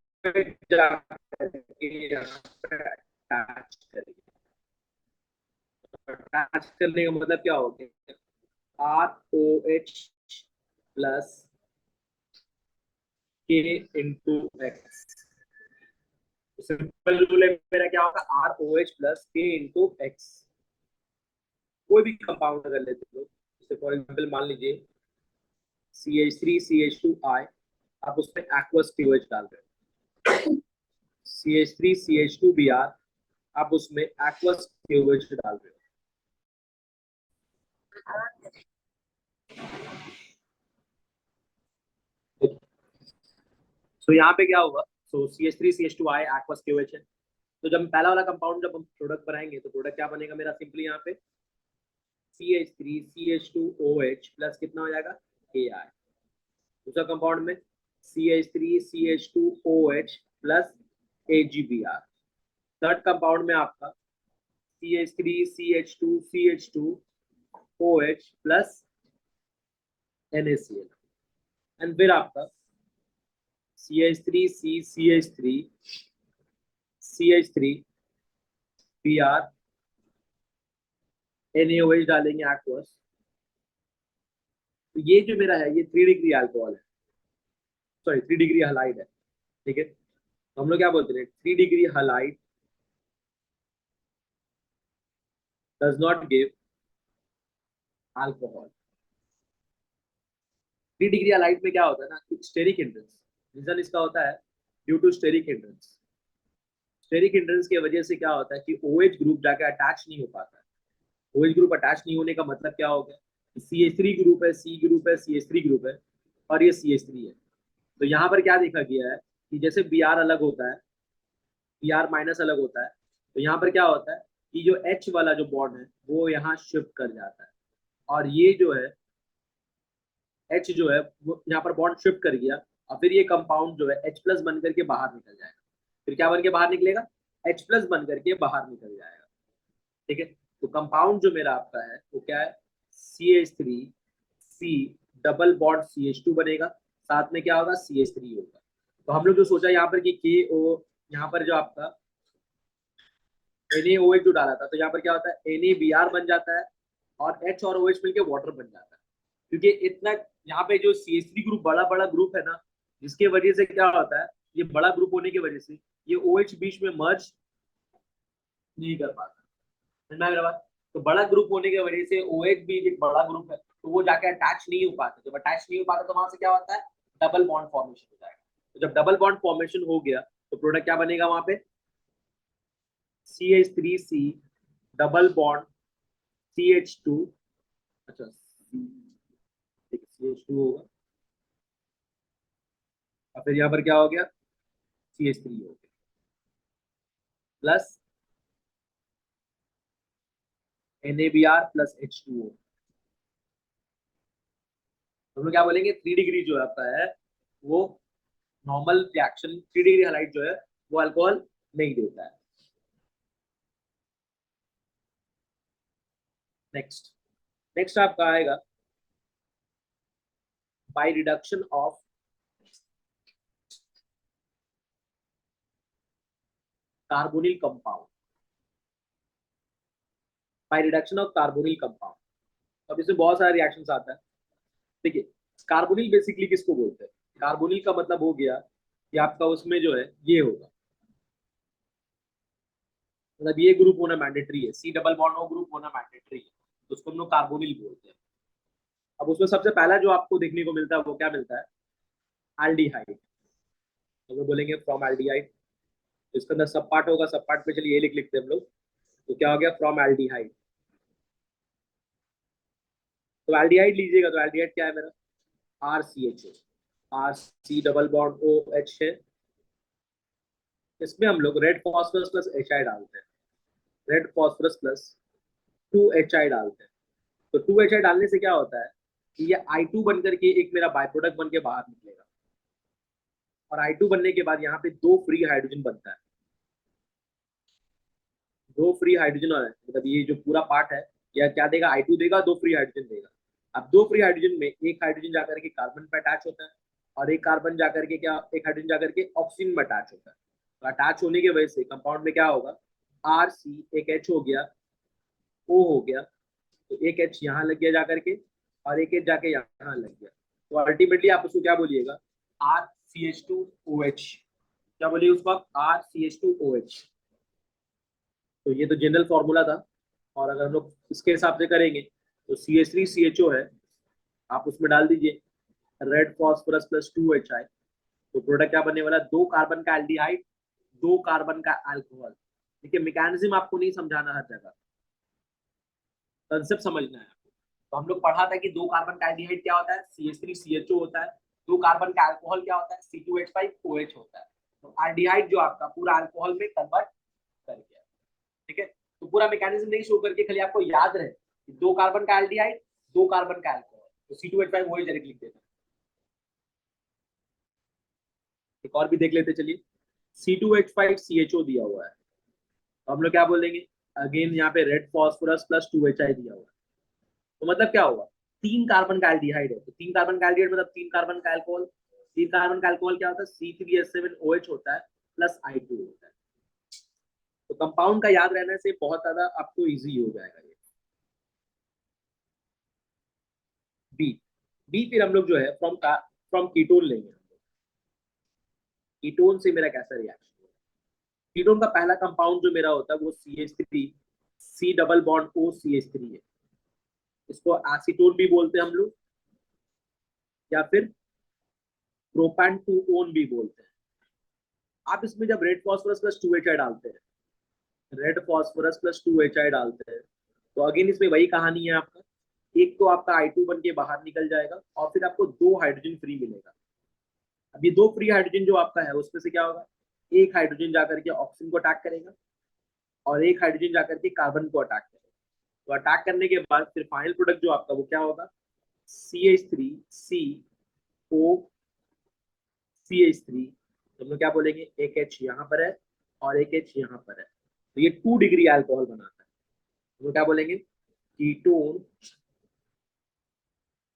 जाके यहाँ पे अटैच करेगी। अटैच करने का मतलब क्या हो गया, आर ओ एच प्लस के इंटू एक्स। सिंपल रूल है मेरा, क्या होगा, आर ओ एच प्लस के इंटू एक्स। कोई भी कंपाउंड अगर लेते हो, जैसे फॉर एग्जाम्पल मान लीजिए CH3CH2I, आप उसमें एक्वस TOH डाल रहे हो, CH3CH2Br, आप उसमें एक्वस TOH डाल रहे हो। तो यहाँ पे क्या होगा, सो CH3CH2I एक्वस TOH है। तो जब पहला वाला कंपाउंड जब हम प्रोडक्ट बनाएंगे, तो प्रोडक्ट क्या बनेगा मेरा, सिंपली यहाँ पे CH3CH2OH प्लस कितना हो जाएगा, AI। दूसरा कंपाउंड में CH3CH2OH plus AgBr। Third compound में आपका CH3CH2CH2OH प्लस NaCl, एंड फिर आपका CH3CH3CH3Br, NaOH डालेंगे एक्वस। तो ये जो मेरा है ये 3 डिग्री अल्कोहल है, सॉरी 3 डिग्री हलाइड है। ठीक है, तो हम लोग क्या बोलते हैं, 3 degree halide does not give alcohol. 3 degree halide में क्या होता है ना, स्टेरिक हिंड्रेंस। रीजन इसका होता है due to steric hindrance. Steric hindrance की वजह से क्या होता है कि OH ग्रुप जाके अटैच नहीं हो पाता है। OH ग्रुप अटैच नहीं होने का मतलब क्या हो गया, CH3 ग्रुप है, C ग्रुप है, CH3 ग्रुप है, और ये CH3 है। तो यहाँ पर क्या देखा गया है कि जैसे Br अलग होता है, Br माइनस अलग होता है, तो यहाँ पर क्या होता है कि जो H वाला जो बॉन्ड है वो यहाँ शिफ्ट कर जाता है, और ये जो है H जो है वो यहाँ पर बॉन्ड शिफ्ट कर गया, और फिर ये कंपाउंड जो है H प्लस बन करके बाहर निकल जाएगा। फिर क्या बन के बाहर निकलेगा, H प्लस बन करके बाहर निकल जाएगा। ठीक है, तो कंपाउंड जो मेरा आपका है वो क्या है, CH3 C double bond CH2 बनेगा, साथ में क्या होगा, CH3 होगा। तो हम लोग जो सोचा यहाँ पर कि KO, यहाँ पर जो आपका NaOH जो डाला था, तो यहाँ पर क्या होता है NaBr बन जाता है, और H और OH मिलके वाटर बन जाता है। क्योंकि इतना यहाँ पे जो CH3 ग्रुप बड़ा बड़ा ग्रुप है ना, जिसके वजह से क्या होता है, ये बड़ा ग्रुप होने की वजह से ये OH बीच में मर्ज नहीं कर पाता। समझ में आ गया बात? तो बड़ा ग्रुप होने की वजह से OH भी एक बड़ा ग्रुप है, तो वो जाके अटैच नहीं हो पाता। जब अटैच नहीं हो पाता तो वहां से क्या होता है, डबल बॉन्ड फॉर्मेशन हो जाएगा। तो जब डबल बॉन्ड फॉर्मेशन हो गया तो प्रोडक्ट क्या बनेगा वहां पे, CH3C डबल बॉन्ड CH2, अच्छा CH2 होगा, और फिर यहाँ पर क्या हो गया, CH3 हो गया, प्लस NaBr प्लस H2O। हम लोग क्या बोलेंगे, 3 डिग्री जो आपका है वो नॉर्मल रिएक्शन, 3 डिग्री हाइलाइट जो है वो अल्कोहल नहीं देता है। नेक्स्ट नेक्स्ट आपका आएगा by reduction of carbonyl compound, by reduction of carbonyl compound. अब इसमें बहुत सारे रिएक्शंस आता है। देखिए, कार्बोनिल बेसिकली किसको बोलते हैं, कार्बोनिल का मतलब हो गया कि आपका उसमें जो है ये होगा, मतलब ये ग्रुप होना मैंडेटरी है, C double bond O group होना मैंडेटरी है, तो उसको हम लोग कार्बोनिल बोलते हैं। अब उसमें सबसे पहला जो आपको देखने को मिलता है वो क्या मिलता है, एल्डिहाइड। तो वो बोलेंगे फ्रॉम एल्डिहाइड, इसके अंदर सब पार्ट होगा, सब पार्ट पे चलिए ये लिख लिखते हैं हम लोग। तो क्या हो गया, फ्रॉम एल्डिहाइड। तो एल्डिहाइड लीजिएगा, तो एल्डिहाइड क्या है मेरा, RCHO, RC double bond OH है। इसमें हम लोग रेड फॉस्फोरस प्लस HI डालते हैं, रेड फॉस्फोरस प्लस 2HI डालते हैं। तो 2HI डालने से क्या होता है कि ये I2 बन करके एक मेरा बाय प्रोडक्ट बन के बाहर निकलेगा, और I2 बनने के बाद यहाँ पे 2 फ्री हाइड्रोजन बनता है, 2 फ्री हाइड्रोजन, और मतलब ये जो पूरा पार्ट है यह क्या देगा, I2 देगा, 2 फ्री हाइड्रोजन देगा। अब 2 फ्री हाइड्रोजन में एक हाइड्रोजन जाकर के कार्बन पे अटैच होता है, और एक कार्बन जाकर के क्या, एक हाइड्रोजन जाकर के ऑक्सीजन में अटैच होता है। तो अटैच होने की वजह से कंपाउंड में क्या होगा, RC एक H हो गया, O हो गया, तो एक H यहाँ लग गया जाकर के, और एक H जाके यहाँ लग गया। तो अल्टीमेटली आप उसको क्या बोलिएगा, RCH2OH। क्या बोलिए उसको आप, RCH2OH। तो ये तो जनरल फॉर्मूला था, और अगर हम लोग इसके हिसाब से करेंगे तो CH3CHO है, आप उसमें डाल दीजिए रेड फॉस्फोरस प्लस 2HI। तो प्रोडक्ट क्या बनने वाला, 2 कार्बन का एल्डिहाइड, 2 कार्बन का अल्कोहल। देखिए, मैकेनिज्म आपको नहीं समझाना हर जगह, कंसेप्ट समझना है आपको। तो हम लोग पढ़ा था कि 2 कार्बन का एल्डिहाइड क्या होता है, CH3CHO होता है, 2 कार्बन का अल्कोहल क्या होता है, C2H5OH होता है। तो एल्डिहाइड जो आपका पूरा अल्कोहल में कन्वर्ट कर गया। ठीक है, तो पूरा मैकेनिज्म नहीं शो करके खाली आपको याद रहे कि 2 कार्बन का एल्डिहाइड, 2 कार्बन का अल्कोहल, तो C2H5OH डायरेक्ट लिख देना। एक और भी देख लेते चलिए, C2H5CHO दिया हुआ है, तो हम लोग क्या बोलेंगे, अगेन यहाँ पे रेड फॉस्फोरस प्लस 2HI दिया हुआ है। तो मतलब क्या होगा, 3 कार्बन का एल्डिहाइड है, तो 3 कार्बन का एल्डिहाइड मतलब 3 कार्बन का अल्कोहल। 3 कार्बन का अल्कोहल क्या होता है, C3H7OH होता है, प्लस I2 होता है। तो कंपाउंड का याद रहने से बहुत ज्यादा आपको इजी हो जाएगा ये। बी, बी फिर हम लोग जो है फ्रॉम फ्रॉम कीटोन लेंगे। कीटोन से मेरा कैसा रिएक्शन होगा, कीटोन का पहला कंपाउंड जो मेरा होता है वो CH3 C double bond OCH3 है। इसको एसीटोन भी बोलते हैं हम लोग, या फिर प्रोपेन टू ओन भी बोलते हैं। आप इसमें जब रेड फॉस्फोरस प्लस 2HI डालते हैं, रेड फॉस्फोरस प्लस 2HI डालते हैं, तो अगेन इसमें वही कहानी है आपका, एक तो आपका I2 बन के बाहर निकल जाएगा और फिर आपको 2 हाइड्रोजन फ्री मिलेगा। अब ये 2 फ्री हाइड्रोजन जो आपका है उसमें से क्या होगा, एक हाइड्रोजन जाकर के ऑक्सीजन को अटैक करेगा और एक हाइड्रोजन जाकर के कार्बन को अटैक करेगा। तो अटैक करने के बाद फिर फाइनल प्रोडक्ट जो आपका वो क्या होगा, CH3CO CH3, तो हम लोग क्या बोलेंगे, एक H यहाँ पर है और एक H यहाँ पर है, तो ये 2 डिग्री अल्कोहल बनाता है। हम लोग क्या बोलेंगे, कीटोन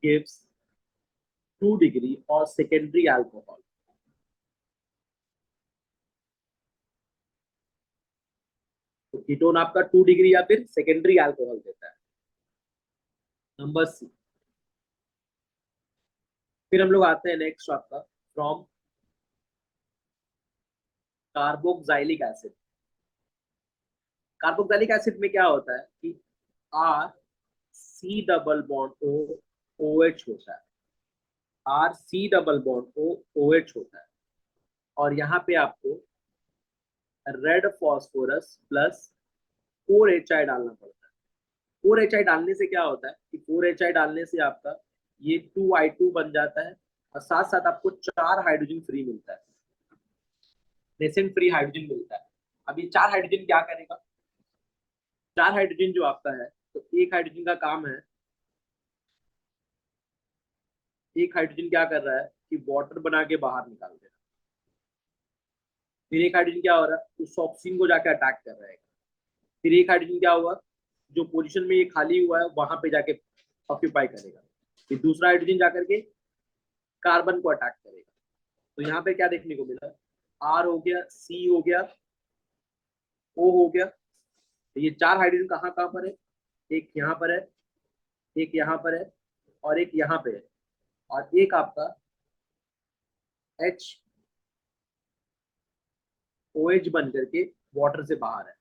गिव्स 2 डिग्री और सेकेंडरी अल्कोहल। तो कीटोन आपका 2 डिग्री या फिर सेकेंडरी अल्कोहल देता है। Number C. फिर हम लोग आते हैं नेक्स्ट आपका, from carboxylic acid. Carboxylic acid में क्या होता है कि R C double bond O O H होता है, R C double bond O O H होता है, और यहाँ पे आपको रेड फॉस्फोरस प्लस 4HI डालना पड़ता है। 4HI डालने से क्या होता है कि 4HI डालने से आपका ये 2I2 बन जाता है और साथ साथ आपको 4 हाइड्रोजन फ्री मिलता है, नेसेंट फ्री हाइड्रोजन मिलता है। अब ये 4 हाइड्रोजन क्या करेगा, 4 हाइड्रोजन जो आपका है, तो एक हाइड्रोजन का काम है, एक हाइड्रोजन क्या कर रहा है कि वाटर बना के बाहर निकाल दे रहा है, फिर एक हाइड्रोजन क्या हो रहा है उस ऑक्सीजन को जाके अटैक कर रहा है, फिर एक हाइड्रोजन क्या होगा जो पोजीशन में ये खाली हुआ है वहां पे जाके ऑक्यूपाई करेगा, फिर दूसरा हाइड्रोजन जाकर के कार्बन को अटैक करेगा। तो यहाँ पे क्या देखने को मिला, आर हो गया, सी हो गया, ओ हो गया, तो ये 4 हाइड्रोजन कहाँ कहाँ पर है, एक यहाँ पर है, एक यहाँ पर है और एक यहाँ पे है, और एक आपका एच ओ एच बन करके वाटर से बाहर है।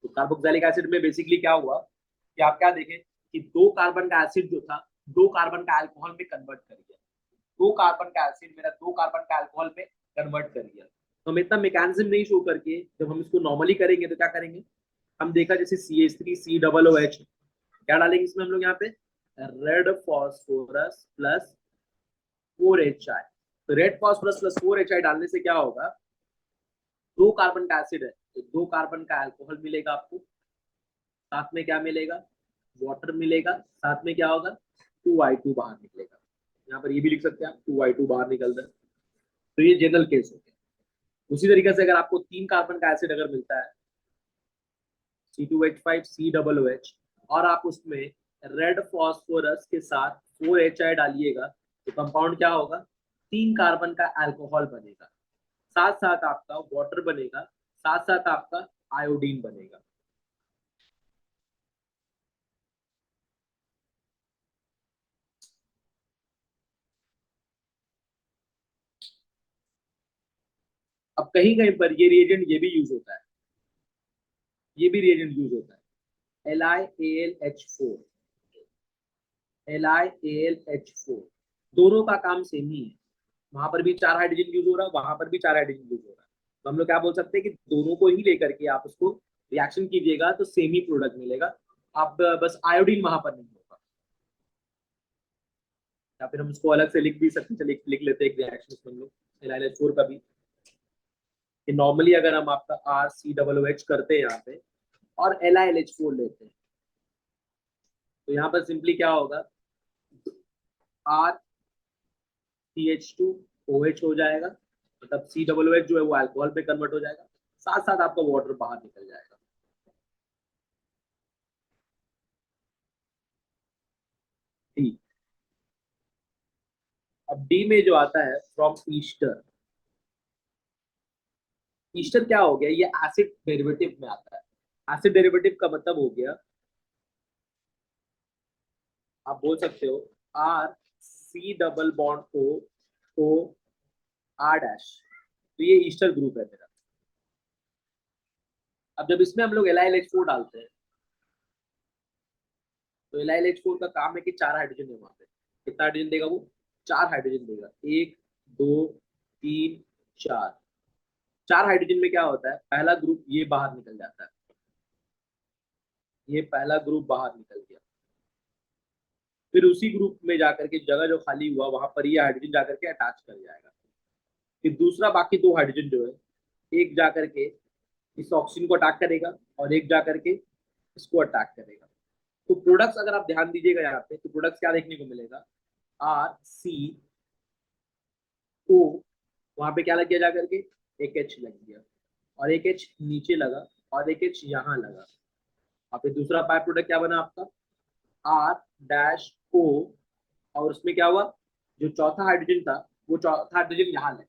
तो कार्बोक्सिलिक एसिड में बेसिकली क्या हुआ कि आप क्या देखें कि 2 कार्बन का एसिड जो था 2 कार्बन का अल्कोहल में कन्वर्ट कर गया, 2 कार्बन का एसिड मेरा 2 कार्बन का अल्कोहल में कन्वर्ट कर दिया। तो हम इतना मैकेनिज्म नहीं शो करके जब हम इसको नॉर्मली करेंगे तो क्या करेंगे, हम देखा जैसे CH3 C double O H, क्या डालेंगे इसमें हम लोग यहाँ पे, रेड फॉस्फोरस प्लस 4HI। तो रेड फॉस्फोरस प्लस 4HI डालने से क्या होगा, 2 कार्बन का एसिड है तो 2 कार्बन का अल्कोहल मिलेगा आपको, साथ में क्या मिलेगा, वाटर मिलेगा, साथ में क्या होगा 2I2 बाहर निकलेगा। यहाँ पर ये भी लिख सकते हैं आप 2I2 बाहर निकल रहा है। तो ये जनरल केस हो गया। उसी तरीके से अगर आपको 3 कार्बन का एसिड अगर मिलता है C2H5 C double O H, और आप उसमें रेड फॉस्फोरस के साथ 4HI डालिएगा, तो कंपाउंड क्या होगा, 3 कार्बन का अल्कोहल बनेगा, साथ साथ आपका वाटर बनेगा, साथ साथ आपका आयोडीन बनेगा। अब कहीं कहीं पर ये रिएजेंट ये भी यूज होता है, ये भी रिएजेंट यूज होता है, LiAlH4, LiAlH4, दोनों का काम सेम ही है, वहां पर भी 4 हाइड्रोजन यूज हो रहा है, वहां पर भी 4 हाइड्रोजन यूज हो रहा है। तो हम लोग क्या बोल सकते हैं कि दोनों को ही लेकर के आप उसको रिएक्शन कीजिएगा तो सेम ही प्रोडक्ट मिलेगा, आप बस आयोडीन वहां पर नहीं होगा। या फिर हम उसको अलग से लिख भी सकते हैं, लिख लेते हैं एक रिएक्शन हम लोग LiLH4 का भी, कि नॉर्मली अगर हम आपका RC OOH करते हैं यहाँ पे और LiLH4 लेते हैं, तो यहाँ पर सिंपली क्या होगा, RCH2OH हो जाएगा, मतलब COOH जो है वो अल्कोहल पे कन्वर्ट हो जाएगा, साथ साथ आपका वाटर बाहर निकल जाएगा। ठीक। अब डी में जो आता है फ्रॉम ईस्टर, ईस्टर क्या हो गया, ये एसिड डेरिवेटिव में आता है। एसिड डेरिवेटिव का मतलब हो गया, आप बोल सकते हो R C double bond O O R dash, तो ये ईस्टर ग्रुप है मेरा। अब जब इसमें हम लोग LiLH4 डालते हैं, तो LiLH4 का काम है कि 4 हाइड्रोजन है वहां पे, कितना हाइड्रोजन देगा वो, 4 हाइड्रोजन देगा, 1 2 3 4, 4 हाइड्रोजन में क्या होता है, पहला ग्रुप ये बाहर निकल जाता है, ये पहला ग्रुप बाहर निकल गया, फिर उसी ग्रुप में जाकर के जगह जो खाली हुआ वहां पर ये हाइड्रोजन जाकर के अटैच कर जाएगा। फिर दूसरा बाकी 2 हाइड्रोजन जो है, एक जाकर के इस ऑक्सीजन को अटैक करेगा और एक जाकर के इसको अटैक करेगा। तो प्रोडक्ट्स अगर आप ध्यान दीजिएगा यहाँ पे, तो प्रोडक्ट्स क्या देखने को मिलेगा, आर सी ओ, वहां पे क्या लग गया जाकर के, एक एच लग गया, और एक एच नीचे लगा, और एक एच यहाँ लगा, और फिर दूसरा बाय प्रोडक्ट क्या बना आपका, आर डैश ओ, और उसमें क्या हुआ, जो चौथा हाइड्रोजन था वो चौथा हाइड्रोजन यहाँ लग गया।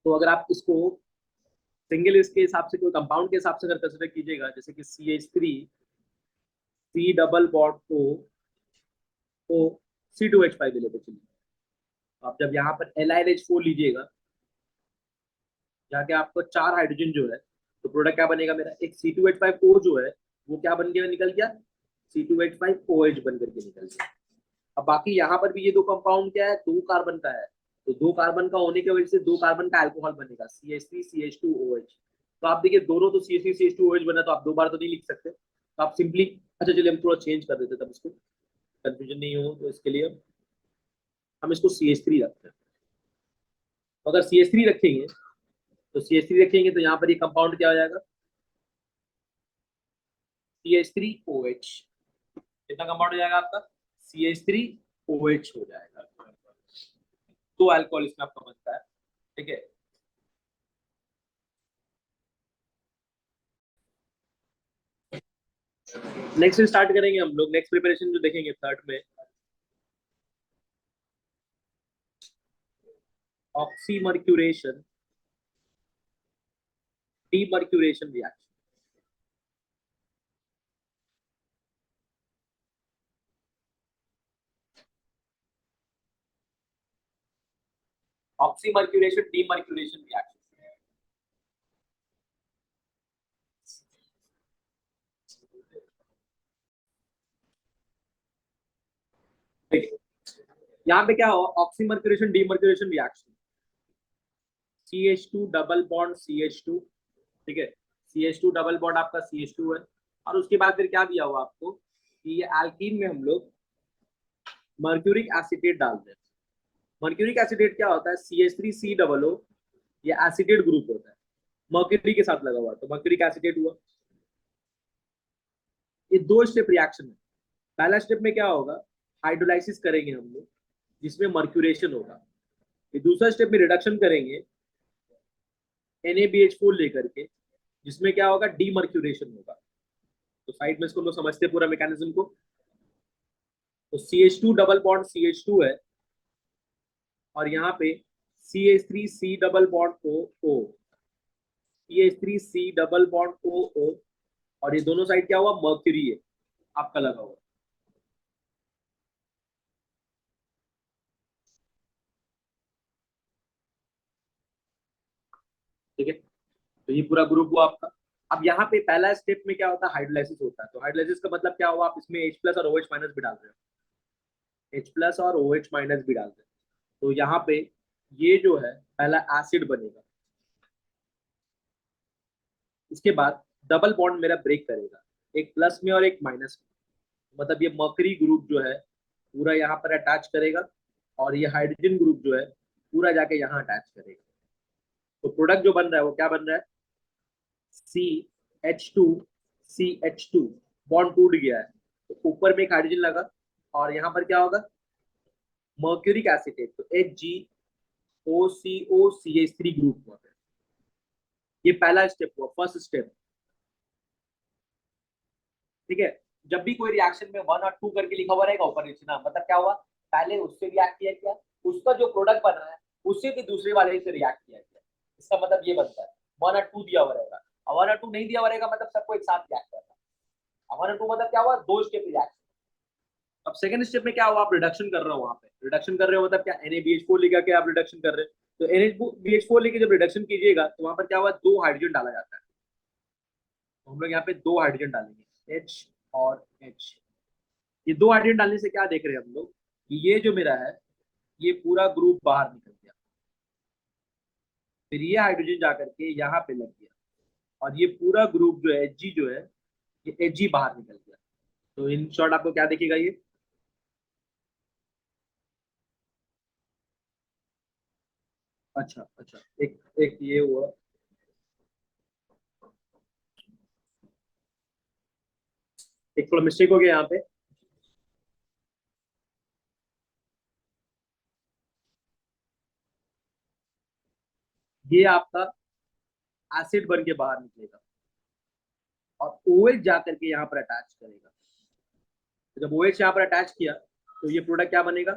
तो अगर आप इसको सिंगल इसके हिसाब से, कोई कंपाउंड के हिसाब से अगर कंसिडर कीजिएगा, जैसे कि CH3 C double bond O C2H5 ले लेते चलिए, आप जब यहाँ पर LiNH4 लीजिएगा, जाके आपको 4 हाइड्रोजन जो है, तो प्रोडक्ट क्या बनेगा मेरा, एक C2H5O जो है वो क्या बन गया, निकल गया C2H5OH बन करके निकल गया। अब बाकी यहाँ पर भी ये 2 कंपाउंड क्या है, 2 कार्बन का है, तो 2 कार्बन का होने की वजह से 2 कार्बन का अल्कोहल बनेगा CH3 CH2OH। तो आप देखिए दोनों तो CH3 CH2OH बना, तो आप 2 बार तो नहीं लिख सकते, तो आप सिंपली, अच्छा चलिए हम थोड़ा चेंज कर देते तब इसको कंफ्यूजन नहीं हो, तो इसके लिए हम इसको CH3 रखते हैं। तो अगर CH3 रखेंगे, तो CH3 रखेंगे तो यहाँ पर ये कंपाउंड क्या हो जाएगा, CH3OH, कितना कंपाउंड हो जाएगा आपका, CH3OH हो जाएगा। तो अल्कोहल इसमें आपका बनता है, ठीक है। नेक्स्ट स्टार्ट करेंगे हम लोग, नेक्स्ट प्रिपरेशन जो देखेंगे थर्ड में, oxymercuration demercuration reaction. Oxymercuration demercuration reaction, ठीक है। यहाँ पे क्या हो, oxymercuration demercuration reaction, CH2 double bond CH2, ठीक है, CH2 डबल बॉन्ड आपका CH2 है, और उसके बाद फिर क्या दिया हुआ आपको कि ये एल्कीन में हम लोग मर्क्यूरिक एसिटेट डालते हैं। मर्क्यूरिक एसिटेट क्या होता है, CH3C डबल O, ये एसिटेट ग्रुप होता है, मर्क्यूरी के साथ लगा हुआ, तो मर्क्यूरिक एसिटेट हुआ। ये 2 स्टेप रिएक्शन है। पहला स्टेप में क्या होगा, हाइड्रोलाइसिस करेंगे हम लोग, जिसमें मर्क्यूरेशन होगा। ये दूसरा स्टेप में रिडक्शन करेंगे NaBH4 लेकर के, जिसमें क्या होगा, डीमर्क्यूरेशन होगा। तो साइड में इसको लोग समझते हैं पूरा मैकेनिज्म को। तो CH2 डबल बॉन्ड CH2 है, और यहाँ पे CH3C double bond O, CH3C double bond O, और ये दोनों साइड क्या हुआ, मर्क्यूरी है आपका लगा हुआ, ठीक है। तो ये पूरा ग्रुप हुआ आपका। अब यहाँ पे पहला स्टेप में क्या होता है, हाइड्रोलाइसिस होता है। तो हाइड्रोलाइसिस का मतलब क्या हुआ, आप इसमें H प्लस और OH माइनस भी डाल रहे हो, H प्लस और OH माइनस भी डाल रहे हो, तो यहाँ पे ये जो है पहला एसिड बनेगा। इसके बाद डबल बॉन्ड मेरा ब्रेक करेगा, एक प्लस में और एक माइनस में, मतलब ये मर्करी ग्रुप जो है पूरा यहाँ पर अटैच करेगा, और ये हाइड्रोजन ग्रुप जो है पूरा जाके यहाँ अटैच करेगा। तो प्रोडक्ट जो बन रहा है वो क्या बन रहा है, CH2CH2, बॉन्ड टूट गया है, तो ऊपर में एक हाइड्रोजन लगा, और यहाँ पर क्या होगा, मर्क्यूरिक एसिटेट, तो HgOCOCH3 ग्रुप हुआ है। ये पहला स्टेप हुआ, फर्स्ट स्टेप, ठीक है। जब भी कोई रिएक्शन में 1 और 2 करके लिखा हुआ रहेगा ऊपर नीचे ना, मतलब क्या हुआ, पहले उससे रिएक्ट किया गया, उसका जो प्रोडक्ट बन रहा है उससे भी दूसरे वाले से रिएक्ट किया गया, इसका मतलब ये बनता है 1 और 2 दिया हुआ रहेगा, और 1 और 2 नहीं दिया हुआ रहेगा, मतलब सबको एक साथ रिएक्ट करना है। 1 और 2 मतलब क्या हुआ, 2 स्टेप रिएक्शन। अब सेकंड स्टेप में क्या हुआ, आप रिडक्शन कर रहे हो, वहां पे रिडक्शन कर रहे हो मतलब क्या, NaBH4 लेकर के आप रिडक्शन कर रहे हो, तो NaBH4 लेके जब रिडक्शन कीजिएगा तो वहां पर क्या हुआ, 2 हाइड्रोजन डाला जाता है। तो हम लोग यहाँ पे 2 हाइड्रोजन डालेंगे, H और H। ये 2 हाइड्रोजन डालने से क्या देख रहे हैं हम लोग कि ये जो मेरा है ये पूरा ग्रुप बाहर निकल गया, फिर ये हाइड्रोजन जा करके यहाँ पे लग गया, और ये पूरा ग्रुप जो है Hg जो है, ये Hg बाहर निकल गया। तो इन शॉर्ट आपको क्या दिखेगा ये? अच्छा अच्छा, एक एक ये हुआ। एक थोड़ा मिस्टेक हो गया यहाँ पे। ये आपका एसिड बन के बाहर निकलेगा और OH जा करके यहाँ पर अटैच करेगा। तो जब OH यहाँ पर अटैच किया तो ये प्रोडक्ट क्या बनेगा?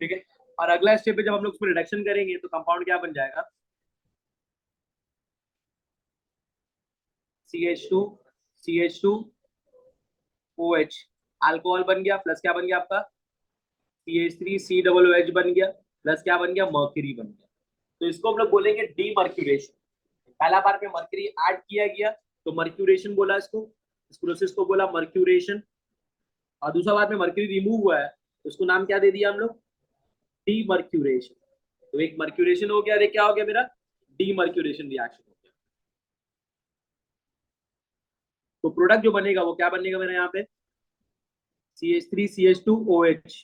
ठीक है। और अगला स्टेप पे जब हम लोग उसमें रिडक्शन करेंगे तो कंपाउंड क्या बन जाएगा? CH2 CH2 OH, अल्कोहल बन गया, प्लस क्या बन गया आपका? CH3COOH बन गया, प्लस क्या बन गया? मर्क्यूरी बन गया। तो इसको हम लोग बोलेंगे डीमर्क्यूरेशन। पहला बार में मर्क्यूरी ऐड किया गया तो मर्क्यूरेशन बोला इसको, इस प्रोसेस को बोला मर्क्यूरेशन। और दूसरा बार में मर्क्यूरी रिमूव हुआ है तो उसको नाम क्या दे दिया हम लोग? डीमर्क्यूरेशन। तो एक मर्क्यूरेशन हो गया और एक क्या हो गया मेरा? डीमर्क्यूरेशन रिएक्शन हो गया। तो प्रोडक्ट जो बनेगा वो क्या बनेगा मेरा यहाँ पे? CH3CH2OH।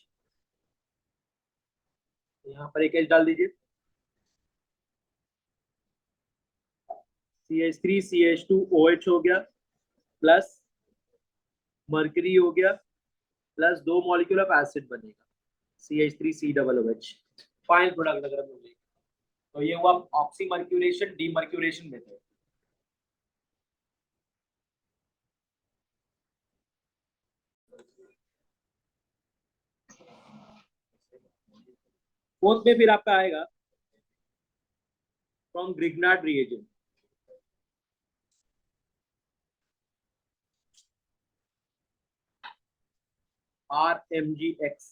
यहाँ पर एक H डाल दीजिए। CH3CH2OH हो गया, प्लस मर्करी हो गया, प्लस दो मॉलिक्यूल ऑफ एसिड बनेगा CH3COOH। फाइनल प्रोडक्ट अगर हम लोग लेंगे तो ये हुआ ऑक्सीमर्क्यूरेशन डीमर्क्यूरेशन मेथड। फोर्थ में फिर आपका आएगा फ्रॉम ग्रिग्नार्ड रिएजेंट। RMGX।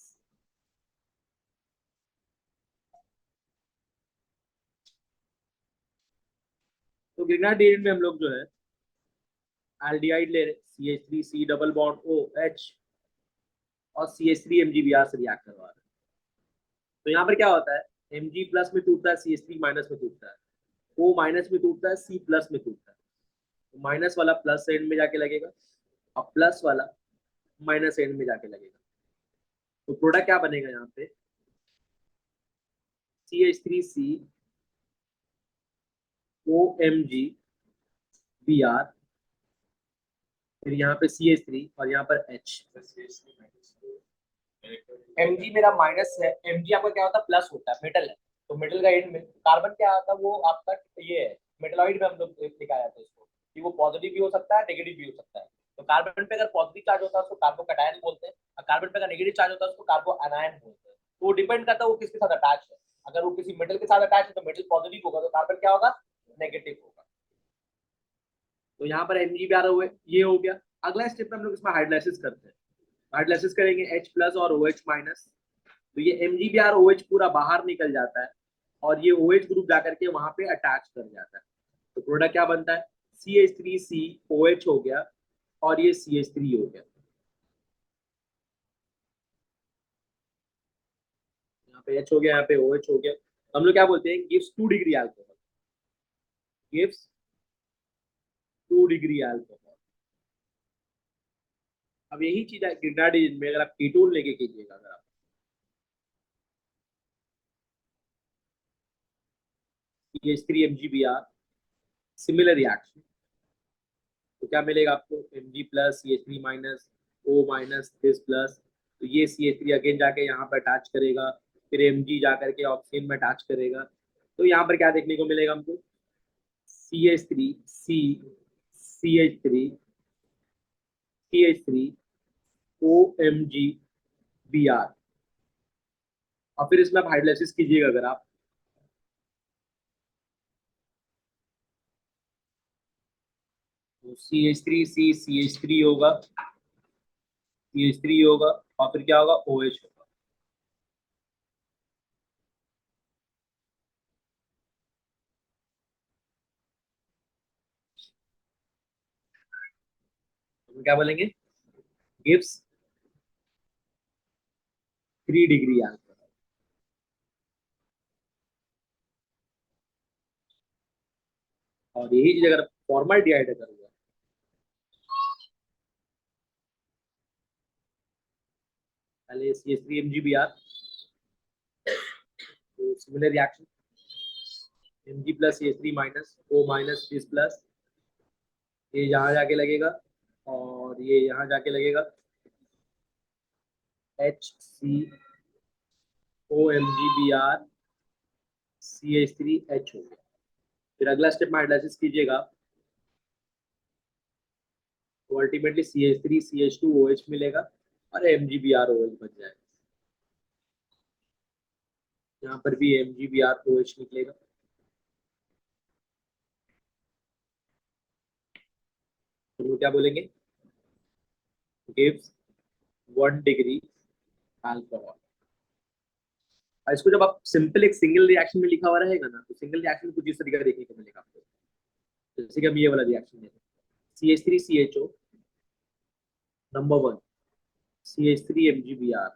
तो ग्रिग्नार्ड रिएजेंट में हम लोग जो है एल्डिहाइड ले रहे, CH3C डबल बॉन्ड OH और CH3MgBr से रिएक्ट करवा रहे हैं। तो यहाँ पर क्या होता है? Mg प्लस में टूटता है, CH3 माइनस में टूटता है, O माइनस में टूटता है, C प्लस में टूटता है। तो माइनस वाला प्लस एंड में जाके लगेगा और प्लस वाला माइनस एंड में जाके लगेगा। तो प्रोडक्ट क्या बनेगा यहाँ पे? CH3COMgBr, फिर यहाँ पे CH3 और यहाँ पर H। Mg मेरा माइनस है, Mg आपका क्या होता है? प्लस होता है, मेटल है। तो मेटल का एंड में कार्बन क्या आता है? वो आपका ये है, मेटलॉइड में हम लोग दिखाया जाता है इसको कि वो पॉजिटिव भी हो सकता है, नेगेटिव भी हो सकता है। तो कार्बन पे अगर पॉजिटिव चार्ज होता है उसको कार्बोकैटायन बोलते हैं, और कार्बन पे अगर नेगेटिव चार्ज होता है उसको कार्बो एनायन बोलते हैं। तो वो डिपेंड करता है वो किसके साथ अटैच है। अगर वो किसी मेटल के साथ अटैच है तो मेटल पॉजिटिव होगा, तो कार्बन क्या होगा? नेगेटिव होगा। तो यहाँ पर Mg भी आ रहा हुआ है, ये हो गया। अगला स्टेप में हम लोग इसमें हाइड्रोलाइसिस करते हैं। हाइड्रोलाइसिस करेंगे H प्लस और OH माइनस। तो ये MgBr OH पूरा बाहर निकल जाता है और ये OH ग्रुप जाकर के वहां पे अटैच कर जाता है। तो प्रोडक्ट क्या बनता है? CH3COH हो गया और ये CH3 हो गया। यहाँ पे H हो गया, यहाँ पे OH हो गया। हम लोग क्या बोलते हैं? Gives 2 degree alcohol, gives 2 degree alcohol. अब यही चीज है ग्रेनाडाइन में, अगर आप कीटोन लेके कीजिएगा, अगर आप CH3MgBr सिमिलर रिएक्शन, तो क्या मिलेगा आपको? Mg plus CH3 minus O minus this plus. तो ये CH3 अगेन जाके यहाँ पर अटैच करेगा, फिर Mg जा करके ऑक्सीजन में अटैच करेगा। तो यहाँ पर क्या देखने को मिलेगा हमको? CH3 C CH3 CH3 OMgBr। और फिर इसमें आप हाइड्रोलाइसिस कीजिएगा अगर आप, तो CH3 होगा, CH3 होगा, और फिर क्या होगा? OH होगा। तो क्या बोलेंगे? Gives 3 degree alcohol. और यही चीज अगर फॉर्मल्डिहाइड अगर हुआ, पहले CH3 MgBr, तो similar reaction Mg plus CH3 minus O minus this plus, ये यहाँ जाके लगेगा और ये यहाँ जाके लगेगा, HCOMgBr CH3H हो गया। फिर अगला स्टेप में हाइड्रोलाइसिस कीजिएगा तो अल्टीमेटली CH3CH2OH मिलेगा और MgBrOH बन जाएगा। यहाँ पर भी MgBrOH निकलेगा। तो क्या बोलेंगे, गिव्स 1 डिग्री अल्कोहल। और इसको जब आप सिंपल एक सिंगल रिएक्शन में लिखा हुआ रहेगा ना, तो सिंगल रिएक्शन में कुछ इस तरीका देखने को मिलेगा आपको। जैसे कि हम ये वाला रिएक्शन लेते हैं, CH3CHO number 1, CH3MgBr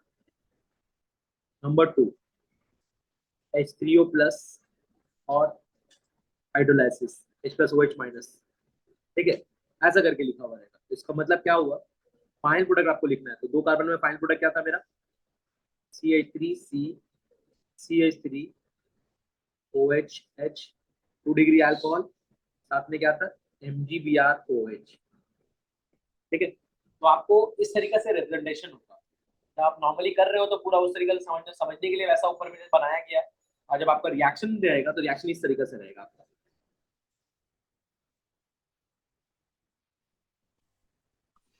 number 2, H3O plus और hydrolysis H plus OH minus. ठीक है, ऐसा करके लिखा हुआ रहेगा। इसका मतलब क्या हुआ, फाइनल प्रोडक्ट आपको लिखना है। तो 2 कार्बन में फाइनल प्रोडक्ट क्या था मेरा, CH3C CH3OHH 2 डिग्री अल्कोहल, साथ में क्या था MgBrOH। ठीक है, तो आपको इस तरीके से रिप्रेजेंटेशन होगा। जब आप नॉर्मली कर रहे हो तो पूरा उस तरीके से समझने के लिए वैसा ऊपर में बनाया गया है, और जब आपका रिएक्शन रहेगा तो रिएक्शन इस तरीके से रहेगा आपका।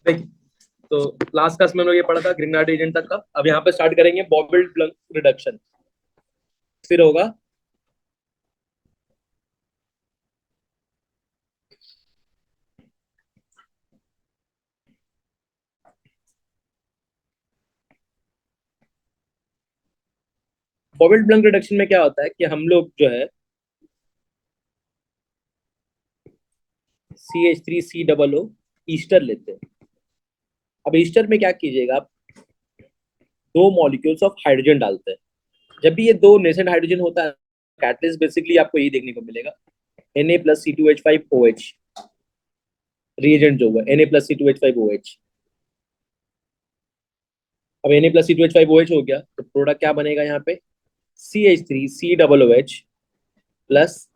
देखिए, तो लास्ट क्लास में हम लोग ये पढ़ा था ग्रिग्नार्ड रीजन तक का। अब यहाँ पे स्टार्ट करेंगे बॉबिल्ड प्लग रिडक्शन। फिर होगा बॉबिल्ड प्लग रिडक्शन में क्या होता है कि हम लोग जो है CH3C ईस्टर लेते हैं। अब ईस्टर में क्या कीजिएगा, आप 2 मॉलिक्यूल्स ऑफ हाइड्रोजन डालते हैं। जब भी ये 2 नेसेंट हाइड्रोजन होता है, कैटलिस्ट बेसिकली आपको यही देखने को मिलेगा, Na प्लस C2H5OH रिएजेंट जो हुआ Na प्लस C2H5OH। अब Na प्लस C2H5OH हो गया तो प्रोडक्ट क्या बनेगा यहाँ पे, CH3COOH प्लस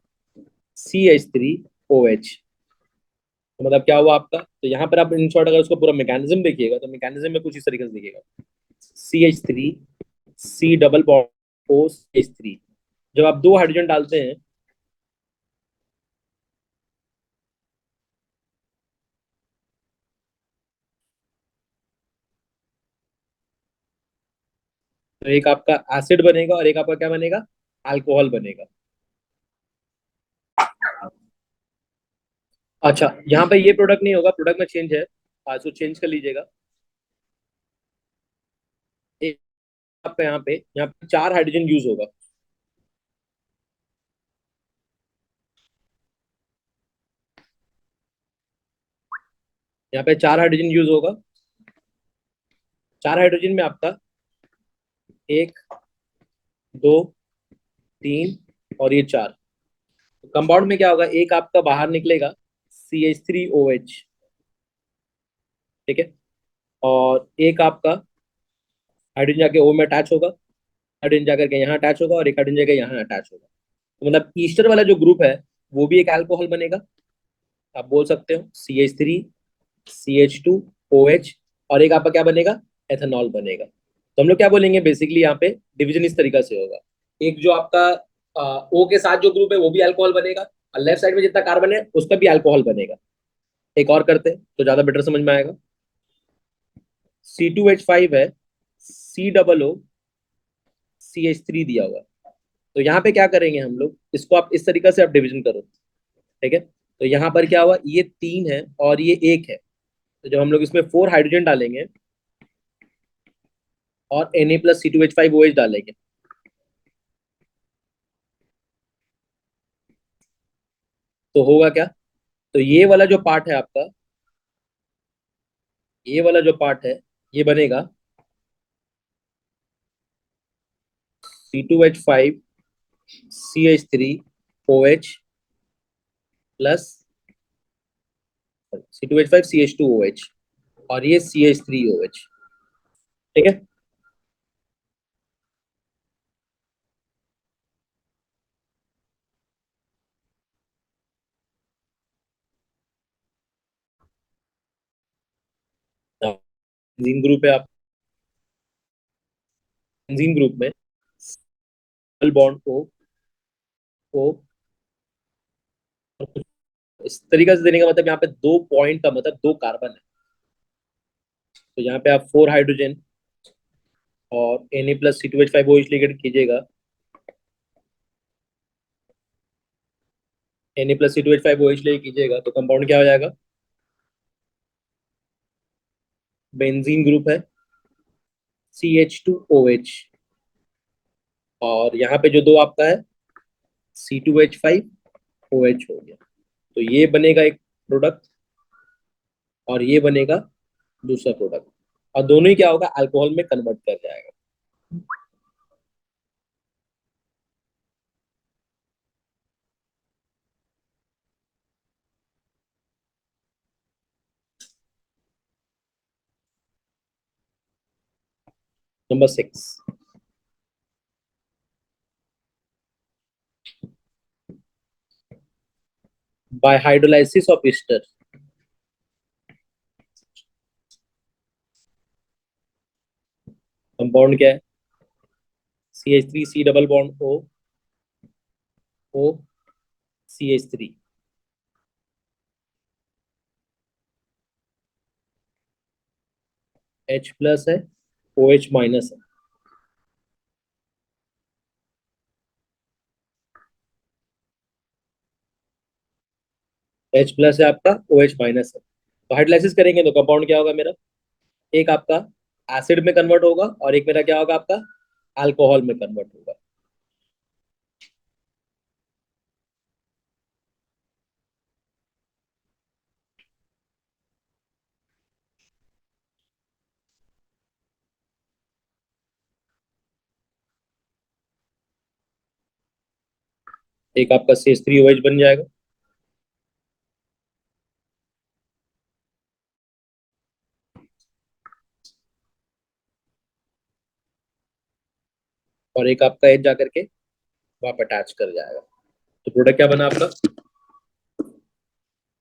CH3OH। तो मतलब क्या हुआ आपका, तो यहाँ पर आप इन शॉर्ट अगर उसको पूरा मैकेनिज्म देखिएगा तो मैकेनिज्म में कुछ इस तरीके से देखिएगा, CH3C डबल बॉन्ड OCH3। जब आप 2 हाइड्रोजन डालते हैं तो एक आपका एसिड बनेगा और एक आपका क्या बनेगा, अल्कोहल बनेगा। अच्छा, यहाँ पे ये प्रोडक्ट नहीं होगा, प्रोडक्ट में चेंज है, आज तो चेंज कर लीजिएगा। एक आपका यहाँ पे 4 हाइड्रोजन यूज होगा। यहाँ पे 4 हाइड्रोजन यूज होगा। 4 हाइड्रोजन में आपका 1 2 3 और ये 4। कंपाउंड में क्या होगा, एक आपका बाहर निकलेगा CH3OH। ठीक है, और एक आपका हाइड्रोजन जाके O में अटैच होगा, हाइड्रोजन जाकर के यहाँ अटैच होगा और एक हाइड्रोजन जाकर यहाँ अटैच होगा। तो मतलब ईस्टर वाला जो ग्रुप है वो भी एक अल्कोहल बनेगा। आप बोल सकते हो CH3CH2OH, और एक आपका क्या बनेगा, एथेनॉल बनेगा। तो हम लोग क्या बोलेंगे, बेसिकली यहाँ पे डिवीजन इस तरीका से होगा, एक जो आपका O के साथ जो ग्रुप है वो भी अल्कोहल बनेगा, और लेफ्ट साइड में जितना कार्बन है उसका भी अल्कोहल बनेगा। एक और करते हैं तो ज्यादा बेटर समझ में आएगा। C2H5 है, COO CH3 दिया हुआ है। तो यहाँ पे क्या करेंगे हम लोग, इसको आप इस तरीका से आप डिवीजन करो। ठीक है, तो यहाँ पर क्या हुआ, ये 3 है और ये 1 है। तो जब हम लोग इसमें 4 हाइड्रोजन डालेंगे और Na प्लस C2H5OH डालेंगे, तो होगा क्या, तो ये वाला जो पार्ट है आपका, ये वाला जो पार्ट है ये बनेगा C2H5 CH3OH plus C2H5 CH2OH और ये CH3OH। ठीक है, बेंजीन ग्रुप है आप, बेंजीन ग्रुप में डबल बॉन्ड ओ इस तरीके से देने का मतलब यहाँ पे 2 पॉइंट का मतलब 2 कार्बन है, तो यहाँ पे आप 4 हाइड्रोजन और Na+C2H5OH लेकर कीजिएगा, Na+C2H5OH लेके कीजिएगा तो कंपाउंड क्या हो जाएगा, बेंजीन ग्रुप है CH2OH और यहाँ पे जो दो आपका है C2H5OH हो गया, तो ये बनेगा एक प्रोडक्ट और ये बनेगा दूसरा प्रोडक्ट, और दोनों ही क्या होगा, अल्कोहल में कन्वर्ट कर जाएगा। Number 6, bye hydrolysis of Easter, compound क्या है, CH3 C double bond O CH3, H plus है OH माइनस है, H प्लस है आपका, OH माइनस है, तो हाइड्रोलाइसिस करेंगे तो कंपाउंड क्या होगा मेरा, एक आपका एसिड में कन्वर्ट होगा और एक मेरा क्या होगा आपका अल्कोहल में कन्वर्ट होगा। एक आपका CH3OH बन जाएगा, और एक आपका H जाकर के वहां पर अटैच कर जाएगा, तो प्रोडक्ट क्या बना आपका,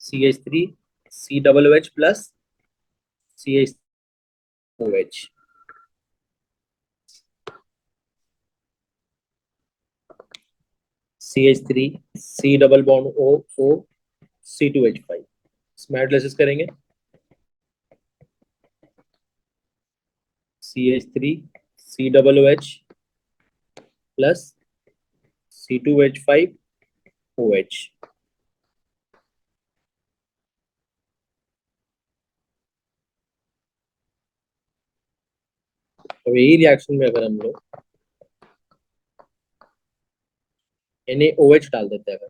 CH3 C double OH plus CH OH, CH3 C double bond O C2H5, इसमें हाइड्रोलाइसिस करेंगे, CH3 C double OH plus C2H5OH, तो यही रिएक्शन में अगर हम लोग NaOH डाल देते हैं अगर,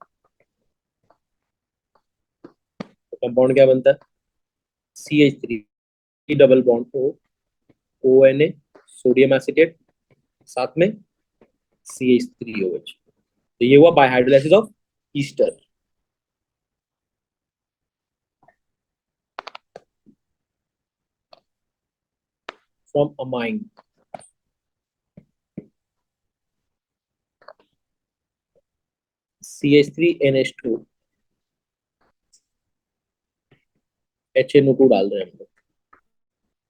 तो कंपाउंड क्या बनता है, CH3 double bond ONA sodium acetate साथ में CH3OH, तो ये हुआ bye hydrolysis of Easter. From amine, CH3NH2 HNO2 डाल रहे हैं हम लोग,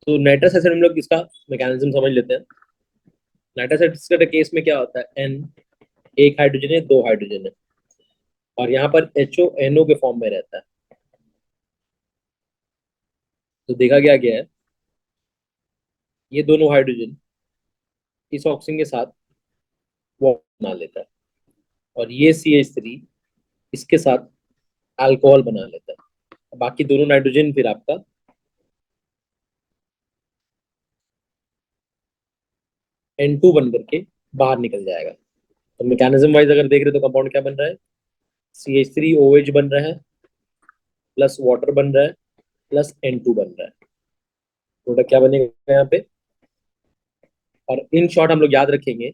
तो नाइट्रस एसिड हम लोग इसका मैकेनिज्म समझ लेते हैं। नाइट्रस एसिड के केस में क्या होता है, N एक हाइड्रोजन है, 2 हाइड्रोजन है, और यहाँ पर HONO के फॉर्म में रहता है, तो देखा गया है ये दोनों हाइड्रोजन इस ऑक्सीजन के साथ बॉन्ड बना लेता है, और ये CH3 इसके साथ अल्कोहल बना लेता है, बाकी दोनों नाइट्रोजन फिर आपका N2 बन करके बाहर निकल जाएगा। तो मैकेनिज्म वाइज अगर देख रहे हो तो कंपाउंड क्या बन रहा है, CH3OH बन रहा है प्लस वाटर बन रहा है प्लस N2 बन रहा है, प्रोडक्ट क्या बनेगा यहाँ पे, और इन शॉर्ट हम लोग याद रखेंगे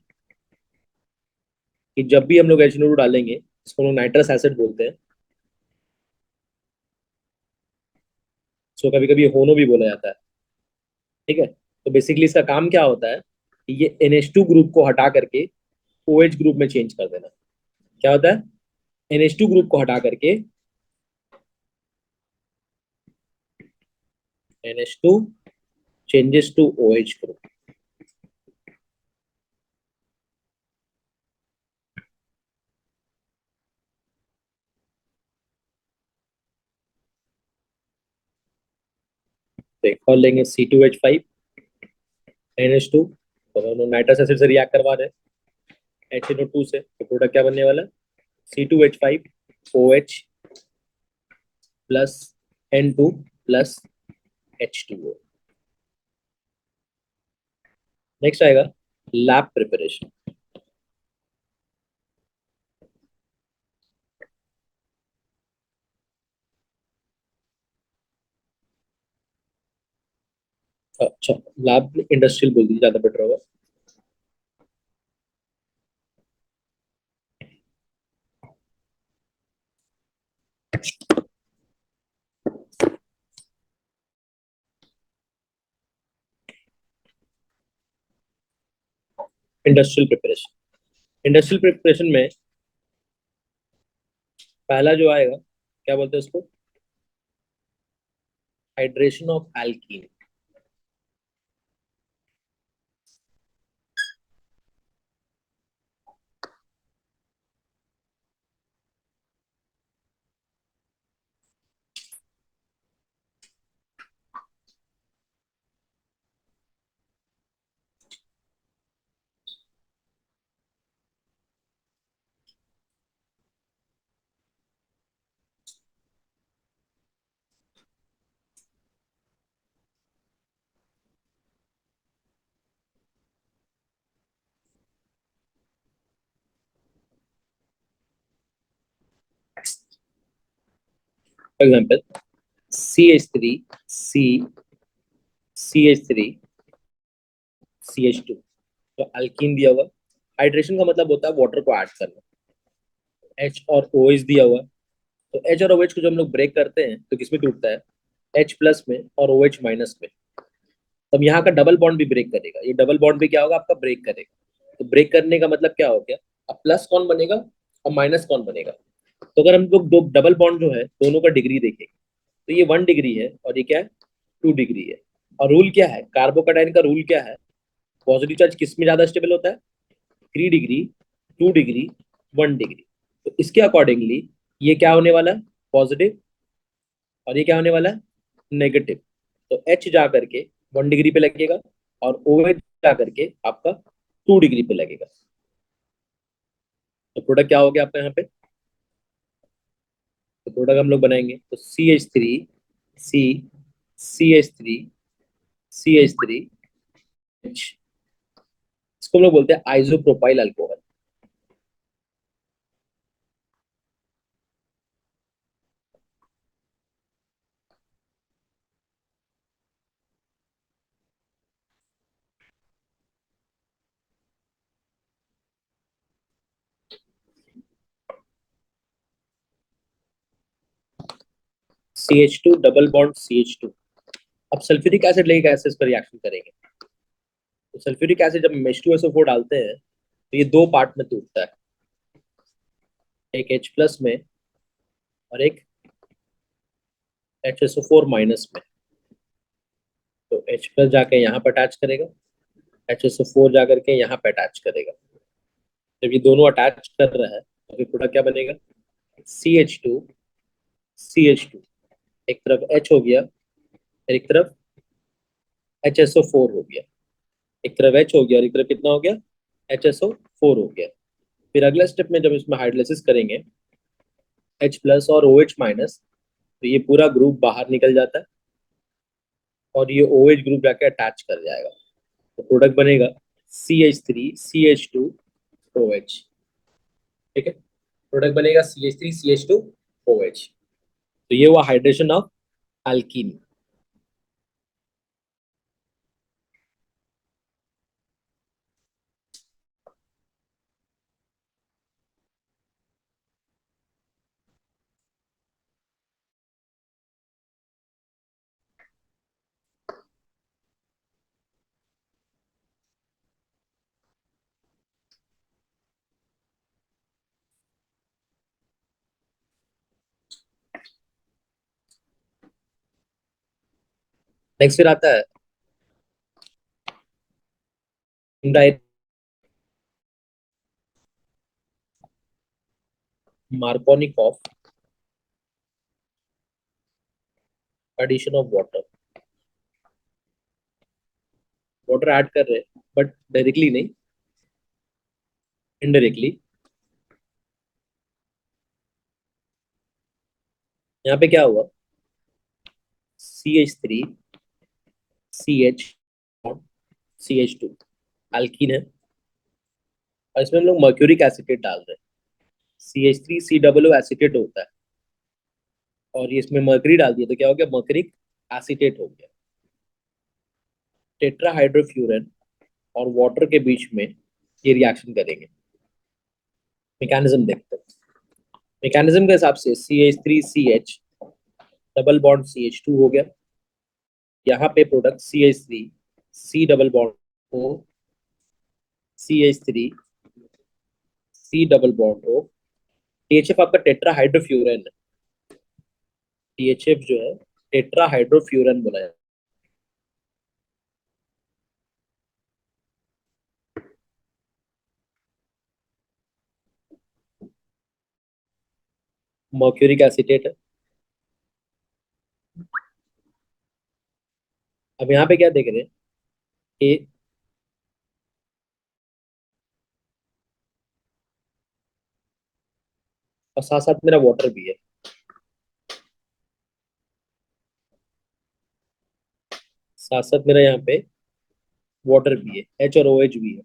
कि जब भी हम लोग HNO2 डालेंगे, इसको हम लोग नाइट्रस एसिड बोलते हैं, सो कभी कभी होनो भी बोला जाता है। ठीक है, तो बेसिकली इसका काम क्या होता है कि ये NH2 ग्रुप को हटा करके OH ग्रुप में चेंज कर देना। क्या होता है? NH2 ग्रुप को हटा करके NH2 changes to OH group। तो एक और लेंगे C2H5 NH2, तो हम लोग नाइट्रस एसिड से रिएक्ट करवा रहे हैं HNO2 से, तो प्रोडक्ट क्या बनने वाला है? C2H5 OH plus N2 plus H2O। Next आएगा लैब प्रिपरेशन। अच्छा, लैब इंडस्ट्रियल बोल दीजिए, ज्यादा बेटर होगा। इंडस्ट्रियल प्रिपरेशन, इंडस्ट्रियल प्रिपरेशन में पहला जो आएगा, क्या बोलते हैं उसको? Hydration of alkene. For example CH3 C CH3 CH2, तो अल्कीन दिया हुआ। हाइड्रेशन का मतलब होता है वाटर को ऐड करना। H और OH दिया हुआ, तो H और OH को जब हम लोग ब्रेक करते हैं तो किसमें टूटता है? H प्लस में और OH माइनस में। तब यहाँ का डबल बॉन्ड भी ब्रेक करेगा, ये डबल बॉन्ड भी क्या होगा आपका? ब्रेक करेगा। तो ब्रेक करने का मतलब क्या हो गया? अब प्लस कौन बनेगा और माइनस कौन बनेगा? तो अगर हम लोग दो डबल बॉन्ड जो है दोनों का डिग्री देखेंगे, तो ये 1 डिग्री है और ये क्या है? 2 डिग्री है। और रूल क्या है कार्बोकेटाइन का? रूल क्या है? पॉजिटिव चार्ज किस में ज्यादा स्टेबल होता है? 3 डिग्री, 2 डिग्री, 1 डिग्री। तो इसके अकॉर्डिंगली ये क्या होने वाला है? पॉजिटिव। और ये क्या होने वाला है? नेगेटिव। तो H जा करके 1 डिग्री पे लगेगा और OH जा करके आपका 2 डिग्री पे लगेगा। तो प्रोडक्ट क्या हो गया आपका यहाँ पे? तो प्रोडक्ट हम लोग बनाएंगे तो CH3 CH3 इसको हम लोग बोलते हैं isopropyl alcohol. CH2 double bond CH2। अब सल्फ्यूरिक एसिड लेके कैसे इस पर रिएक्शन करेंगे? तो सल्फ्यूरिक एसिड जब हम H2SO4 डालते हैं तो ये दो पार्ट में टूटता है, एक H प्लस में और एक HSO4 माइनस में। तो H प्लस जाके यहाँ पर अटैच करेगा, HSO4 जा करके यहाँ पे अटैच करेगा। जब ये दोनों अटैच कर रहा है तो फिर प्रोडक्ट क्या बनेगा? CH2 एक तरफ H हो गया और एक तरफ HSO4 हो गया। एक तरफ H हो गया और एक तरफ कितना हो गया? HSO4 हो गया। फिर अगला स्टेप में जब इसमें हाइड्रोलाइसिस करेंगे H प्लस और OH माइनस, तो ये पूरा ग्रुप बाहर निकल जाता है और ये OH ग्रुप जाके अटैच कर जाएगा। तो प्रोडक्ट बनेगा CH3CH2OH। ठीक है, प्रोडक्ट बनेगा CH3CH2OH। तो ये हुआ हाइड्रेशन ऑफ अल्कीन। नेक्स्ट फिर आता है indirect Markovnikov addition of water. Water add कर रहे हैं बट डायरेक्टली नहीं, इनडायरेक्टली। यहाँ पे क्या हुआ, CH3 CH CH2 एल्कीन है, और इसमें हम लोग मर्क्यूरिक एसिटेट डाल रहे हैं। CH3 COO एसिटेट होता है, और ये इसमें मर्करी डाल दिया तो क्या हो गया, मर्करिक एसिटेट हो गया। टेट्राहाइड्रोफ्यूरन और वाटर के बीच में ये रिएक्शन करेंगे। मैकेनिज्म देखते हैं। मैकेनिज्म के हिसाब से CH3CH डबल बॉन्ड CH2 हो गया, यहाँ पे product CH3 C double bond O CH3 C double bond O। THF आपका टेट्राहाइड्रोफ्यूरन है, THF जो है टेट्राहाइड्रोफ्यूरन बोला जाता है। मर्क्यूरिक एसिटेट है। अब यहाँ पे क्या देख रहे हैं कि और साथ साथ मेरा वाटर भी है, साथ साथ मेरा यहाँ पे वाटर भी है, H और OH भी है।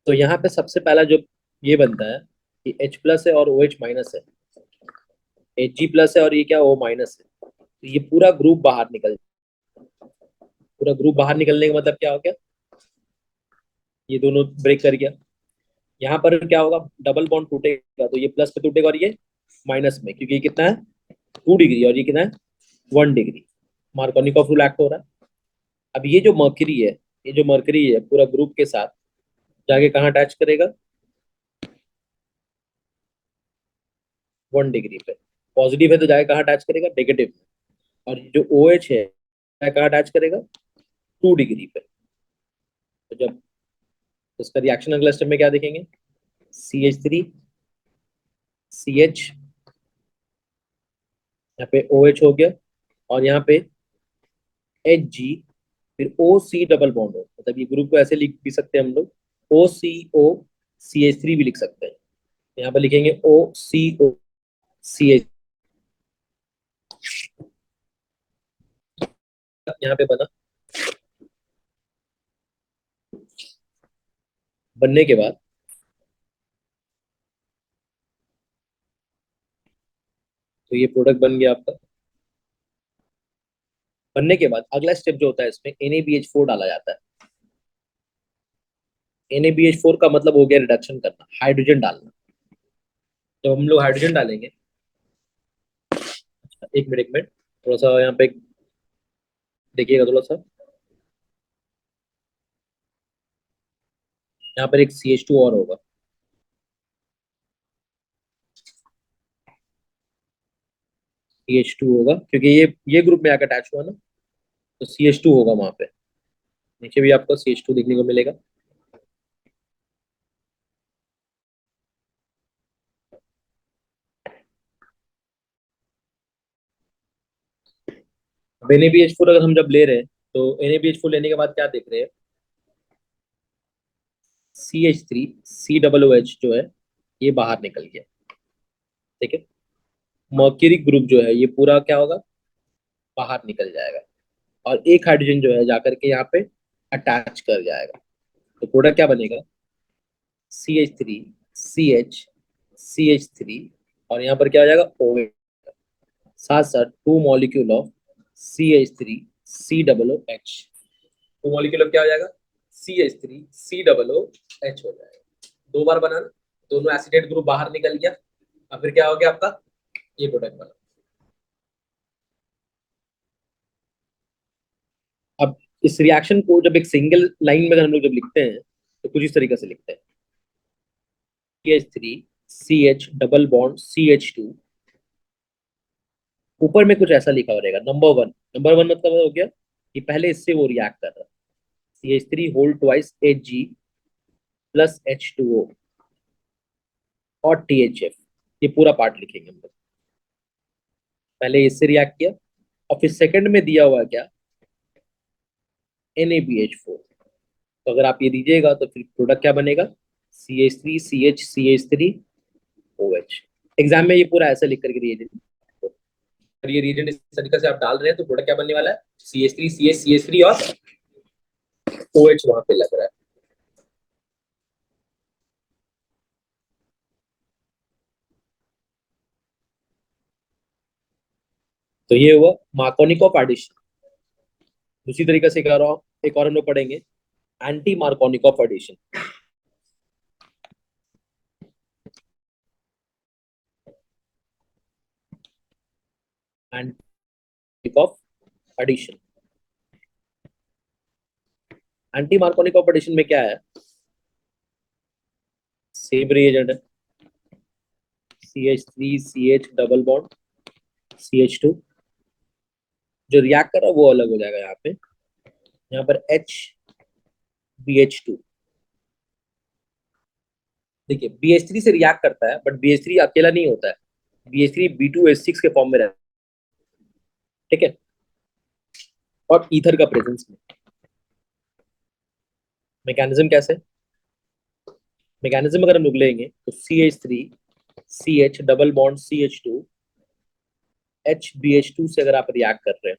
तो यहाँ पे सबसे पहला जो ये बनता है कि H प्लस है और OH माइनस है, Hg प्लस है और ये क्या O माइनस है, तो ये पूरा ग्रुप बाहर निकल, पूरा ग्रुप बाहर निकलने का मतलब क्या हो गया, ये दोनों ब्रेक कर गया। यहाँ पर क्या होगा, डबल बॉन्ड टूटेगा तो ये प्लस पे टूटेगा और ये माइनस में, क्योंकि ये कितना है 2 डिग्री और ये कितना है 1 डिग्री। मार्कोनिकॉफ रूल एक्ट हो रहा है। अब ये जो मर्करी है, ये जो मर्करी है पूरा ग्रुप के साथ जाके कहाँ अटैच करेगा, 1 डिग्री पे। पॉजिटिव है तो जाके कहाँ अटैच करेगा, नेगेटिव में। और जो OH है कहाँ अटैच करेगा, 2 डिग्री पे। तो जब इसका रिएक्शन अगला स्टेप में क्या देखेंगे, CH3 CH, यहाँ पे OH हो गया, और यहाँ पे Hg, फिर OC डबल बॉन्ड हो, मतलब ये ग्रुप को ऐसे लिख भी सकते हैं हम लोग, OCO CH3 भी लिख सकते हैं। यहाँ पे लिखेंगे OCO CH, यहाँ पे बना। बनने के बाद तो ये प्रोडक्ट बन गया आपका। बनने के बाद अगला स्टेप जो होता है इसमें NaBH4 डाला जाता है। NaBH4 का मतलब हो गया रिडक्शन करना, हाइड्रोजन डालना। तो हम लोग हाइड्रोजन डालेंगे, एक मिनट, एक मिनट, थोड़ा सा यहाँ पे देखिएगा थोड़ा सा। यहाँ पर एक CH2 और होगा, CH2 होगा क्योंकि ये ग्रुप में आकर अटैच हुआ ना, तो CH2 होगा वहां पे। नीचे भी आपको CH2 देखने को मिलेगा। अब NaBH4 अगर हम जब ले रहे हैं तो NaBH4 लेने के बाद क्या देख रहे हैं, CH3 COOH जो है ये बाहर निकल गया। ठीक है, मर्क्यूरी ग्रुप जो है ये पूरा क्या होगा, बाहर निकल जाएगा, और एक हाइड्रोजन जो है जाकर के यहाँ पे अटैच कर जाएगा। तो प्रोडक्ट क्या बनेगा, CH3 CH CH3, और यहाँ पर क्या हो जाएगा OH, साथ साथ 2 molecule of CH3 COOH। 2 molecule of क्या हो जाएगा, CH3 COOH हो जाएगा। 2 बार बना ना, दोनों एसिडेट ग्रुप बाहर निकल गया। अब फिर क्या हो गया आपका, ये प्रोडक्ट बना। अब इस रिएक्शन को जब एक सिंगल लाइन में अगर हम लोग जब लिखते हैं तो कुछ इस तरीके से लिखते हैं, CH3 CH double bond CH2 ऊपर में कुछ ऐसा लिखा हो रहेगा, नंबर वन मतलब हो गया कि पहले इससे वो रिएक्ट कर रहा है, CH3 whole twice Hg plus H2O और THF, ये पूरा पार्ट लिखेंगे हम लोग। पहले इससे रिएक्ट किया और फिर सेकंड में दिया हुआ क्या, NaBH4। तो अगर आप ये दीजिएगा तो फिर प्रोडक्ट क्या बनेगा, CH3 CH CH3 OH। Exam में ये पूरा ऐसा लिख करके रिएजेंट, अगर ये रिएजेंट इस तरीके से आप डाल रहे हैं तो प्रोडक्ट क्या बनने वाला है, CH3 CH CH3 और OH वहां पे लग रहा है। तो ये हुआ मार्कोनिकॉफ एडिशन। उसी तरीके से कह रहा हूँ, एक और हम लोग पढ़ेंगे anti Markovnikov addition. Anti addition, anti Markovnikov addition में क्या है, सेम रिएजेंट है, CH3 CH double bond CH2, जो रिएक्ट कर रहा है वो अलग हो जाएगा यहाँ पे, यहाँ पर HBH2। देखिए BH3 से रिएक्ट करता है, बट BH3 अकेला नहीं होता है, BH3 B2H6 के फॉर्म में रहता है, ठीक है, और ईथर का प्रेजेंस में। मैकेनिज्म कैसे, मैकेनिज्म अगर हम लोग लेंगे तो CH3 CH double bond CH2 HBH2 से अगर आप रिएक्ट कर रहे हैं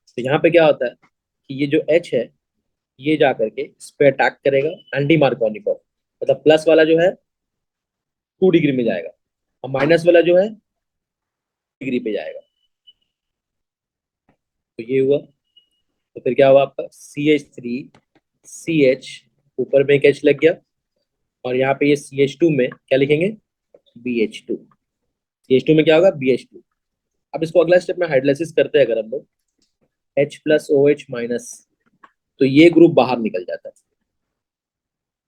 तो यहाँ पे क्या होता है कि ये जो H है ये जा करके इस पे अटैक करेगा, एंटी मार्कोनिकॉफ, मतलब प्लस वाला जो है 2 डिग्री में जाएगा और माइनस वाला जो है डिग्री पे जाएगा। तो ये हुआ, तो फिर क्या हुआ आपका CH3 CH, ऊपर में एक H लग गया और यहाँ पे ये CH2 में क्या लिखेंगे, BH2। CH2 में क्या होगा, BH2। अब इसको अगला स्टेप में हाइड्रोलाइसिस करते हैं अगर हम लोग, H प्लस OH माइनस, तो ये ग्रुप बाहर निकल जाता है,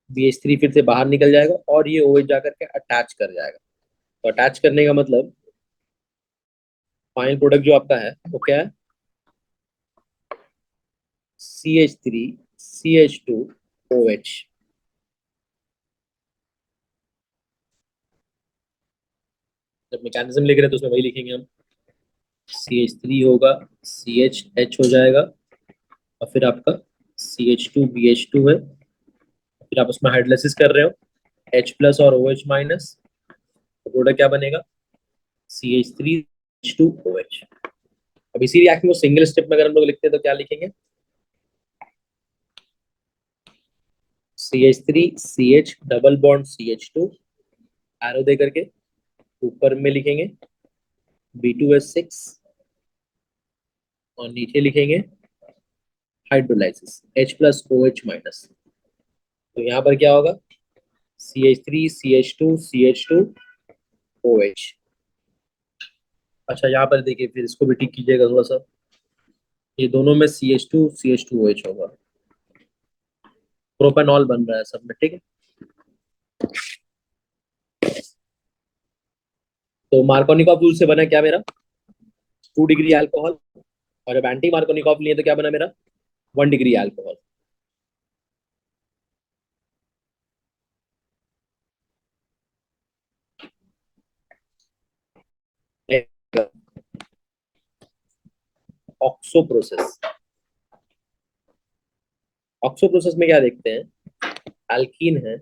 BH3 फिर से बाहर निकल जाएगा और ये OH जाकर के अटैच कर जाएगा। तो अटैच करने का मतलब फाइनल प्रोडक्ट जो आपका है वो क्या है, CH3 CH2 OH। जब मैकेनिज्म लिख रहे हैं तो उसमें वही लिखेंगे हम, CH3 होगा, CH हो जाएगा और फिर आपका CH2 BH2 है, फिर आप उसमें हाइड्रोलाइसिस कर रहे हो H प्लस और OH माइनस, तो प्रोडक्ट क्या बनेगा, CH3 H2 OH। अब इसी रिएक्शन को सिंगल स्टेप में अगर हम लोग लिखते हैं तो क्या लिखेंगे, CH3 CH double bond CH2, arrow दे करके ऊपर में लिखेंगे B2H6 और नीचे लिखेंगे hydrolysis H plus OH minus. तो यहाँ पर क्या होगा, CH3 CH2 CH2 OH। अच्छा यहाँ पर देखिए, फिर इसको भी ठीक कीजिएगा थोड़ा सा, ये दोनों में CH2 CH2 OH होगा, प्रोपेनॉल बन रहा है सब में, ठीक है। तो मार्कोनिकॉफ रूल से बना क्या मेरा, 2 डिग्री अल्कोहल, और जब एंटी मार्कोनिकॉफ लिए तो क्या बना मेरा, 1 degree alcohol. Oxo process, oxo process में क्या देखते हैं, एल्कीन है,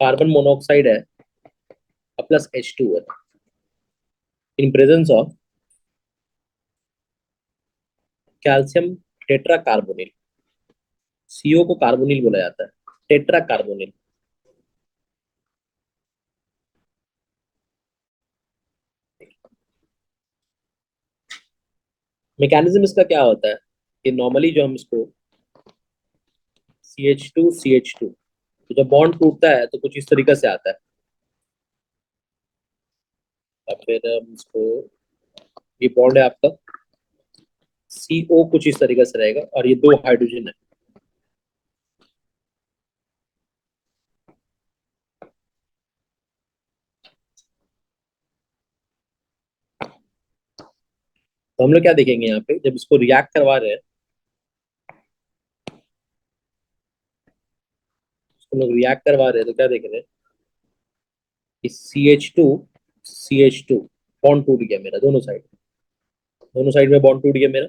कार्बन मोनोऑक्साइड है प्लस H2 है, in presence of calcium tetra carbonyl, CO को कार्बोनिल बोला जाता है, टेट्रा कार्बोनिल। मैकेनिज्म इसका क्या होता है कि नॉर्मली जो हम इसको CH2 तो जब बॉन्ड टूटता है तो कुछ इस तरीके से आता है, और फिर हम इसको, ये बॉन्ड है आपका, CO कुछ इस तरीके से रहेगा और ये 2 हाइड्रोजन है। तो हम लोग क्या देखेंगे यहाँ पे, जब इसको रिएक्ट करवा रहे हैं, हम लोग रिएक्ट करवा रहे हैं, तो क्या देख रहे हैं कि CH2 बॉन्ड टूट गया मेरा, दोनों साइड में बॉन्ड टूट गया मेरा।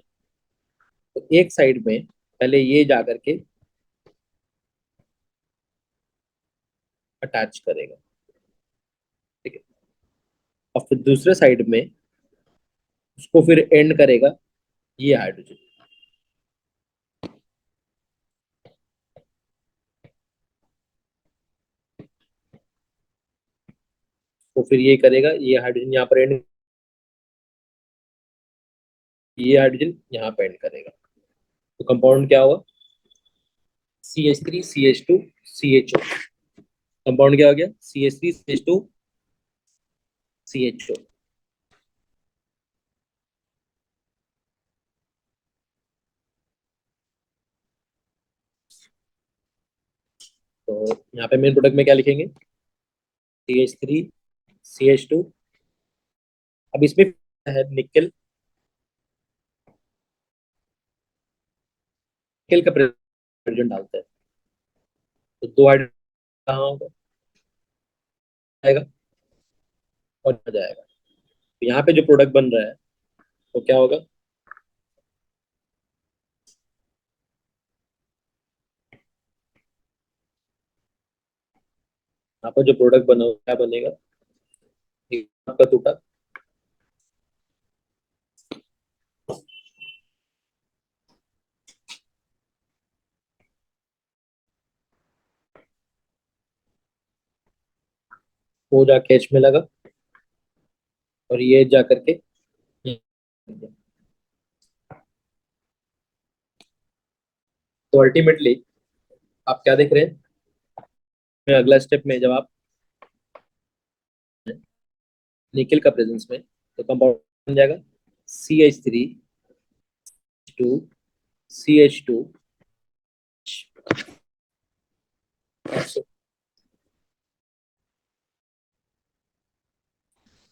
तो एक साइड में पहले ये जा करके अटैच करेगा, ठीक है, और फिर दूसरे साइड में उसको फिर एंड करेगा ये हाइड्रोजन। तो फिर ये करेगा, ये हाइड्रोजन यहाँ पर एंड, ये हाइड्रोजन यहाँ पे एंड करेगा। तो कंपाउंड क्या होगा, CH3 CH2 CHO। कंपाउंड क्या हो गया, CH3 CH2 CHO। तो यहाँ पे मेन प्रोडक्ट में क्या लिखेंगे, CH3 CH2। अब इसमें है निकल, निकल का प्रेजेंट डालते हैं, तो दो हाइड्रोजन कहाँ होगा, आएगा और आ जाएगा। तो यहाँ पे जो प्रोडक्ट बन रहा है वो क्या होगा, यहाँ पर जो प्रोडक्ट बना क्या बनेगा, एक आपका टूटा, वो जाके एच में लगा, और ये जा करके, तो अल्टीमेटली आप क्या देख रहे हैं, अगला स्टेप में जब आप निकल का प्रेजेंस में, तो कंपाउंड बन जाएगा CH3 2 CH2।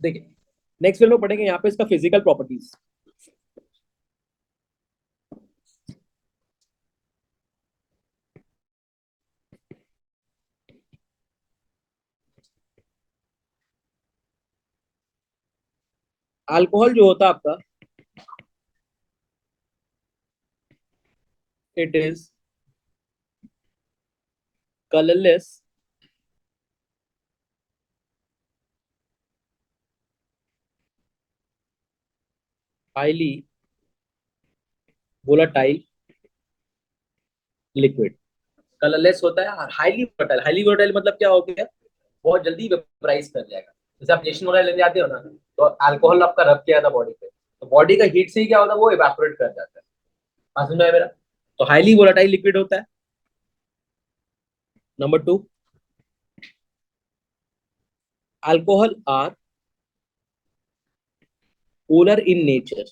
देखिए नेक्स्ट हम लोग पढ़ेंगे यहाँ पे इसका फिजिकल प्रॉपर्टीज। अल्कोहल जो होता है आपका, it is colourless, highly volatile liquid. Colourless होता है और हाईली वोलाटाइल, हाईली वोलाटाइल मतलब क्या हो गया, बहुत जल्दी वेपराइज कर जाएगा। जैसे आप नेशन वगैरह लेने जाते हो ना, तो अल्कोहल आपका रब किया था बॉडी पे, तो बॉडी का हीट से ही क्या होता है, वो इवेपोरेट कर जाता है। बात समझ में आया मेरा। तो हाईली वोलाटाइल लिक्विड होता है। Number 2, alcohol are polar in nature.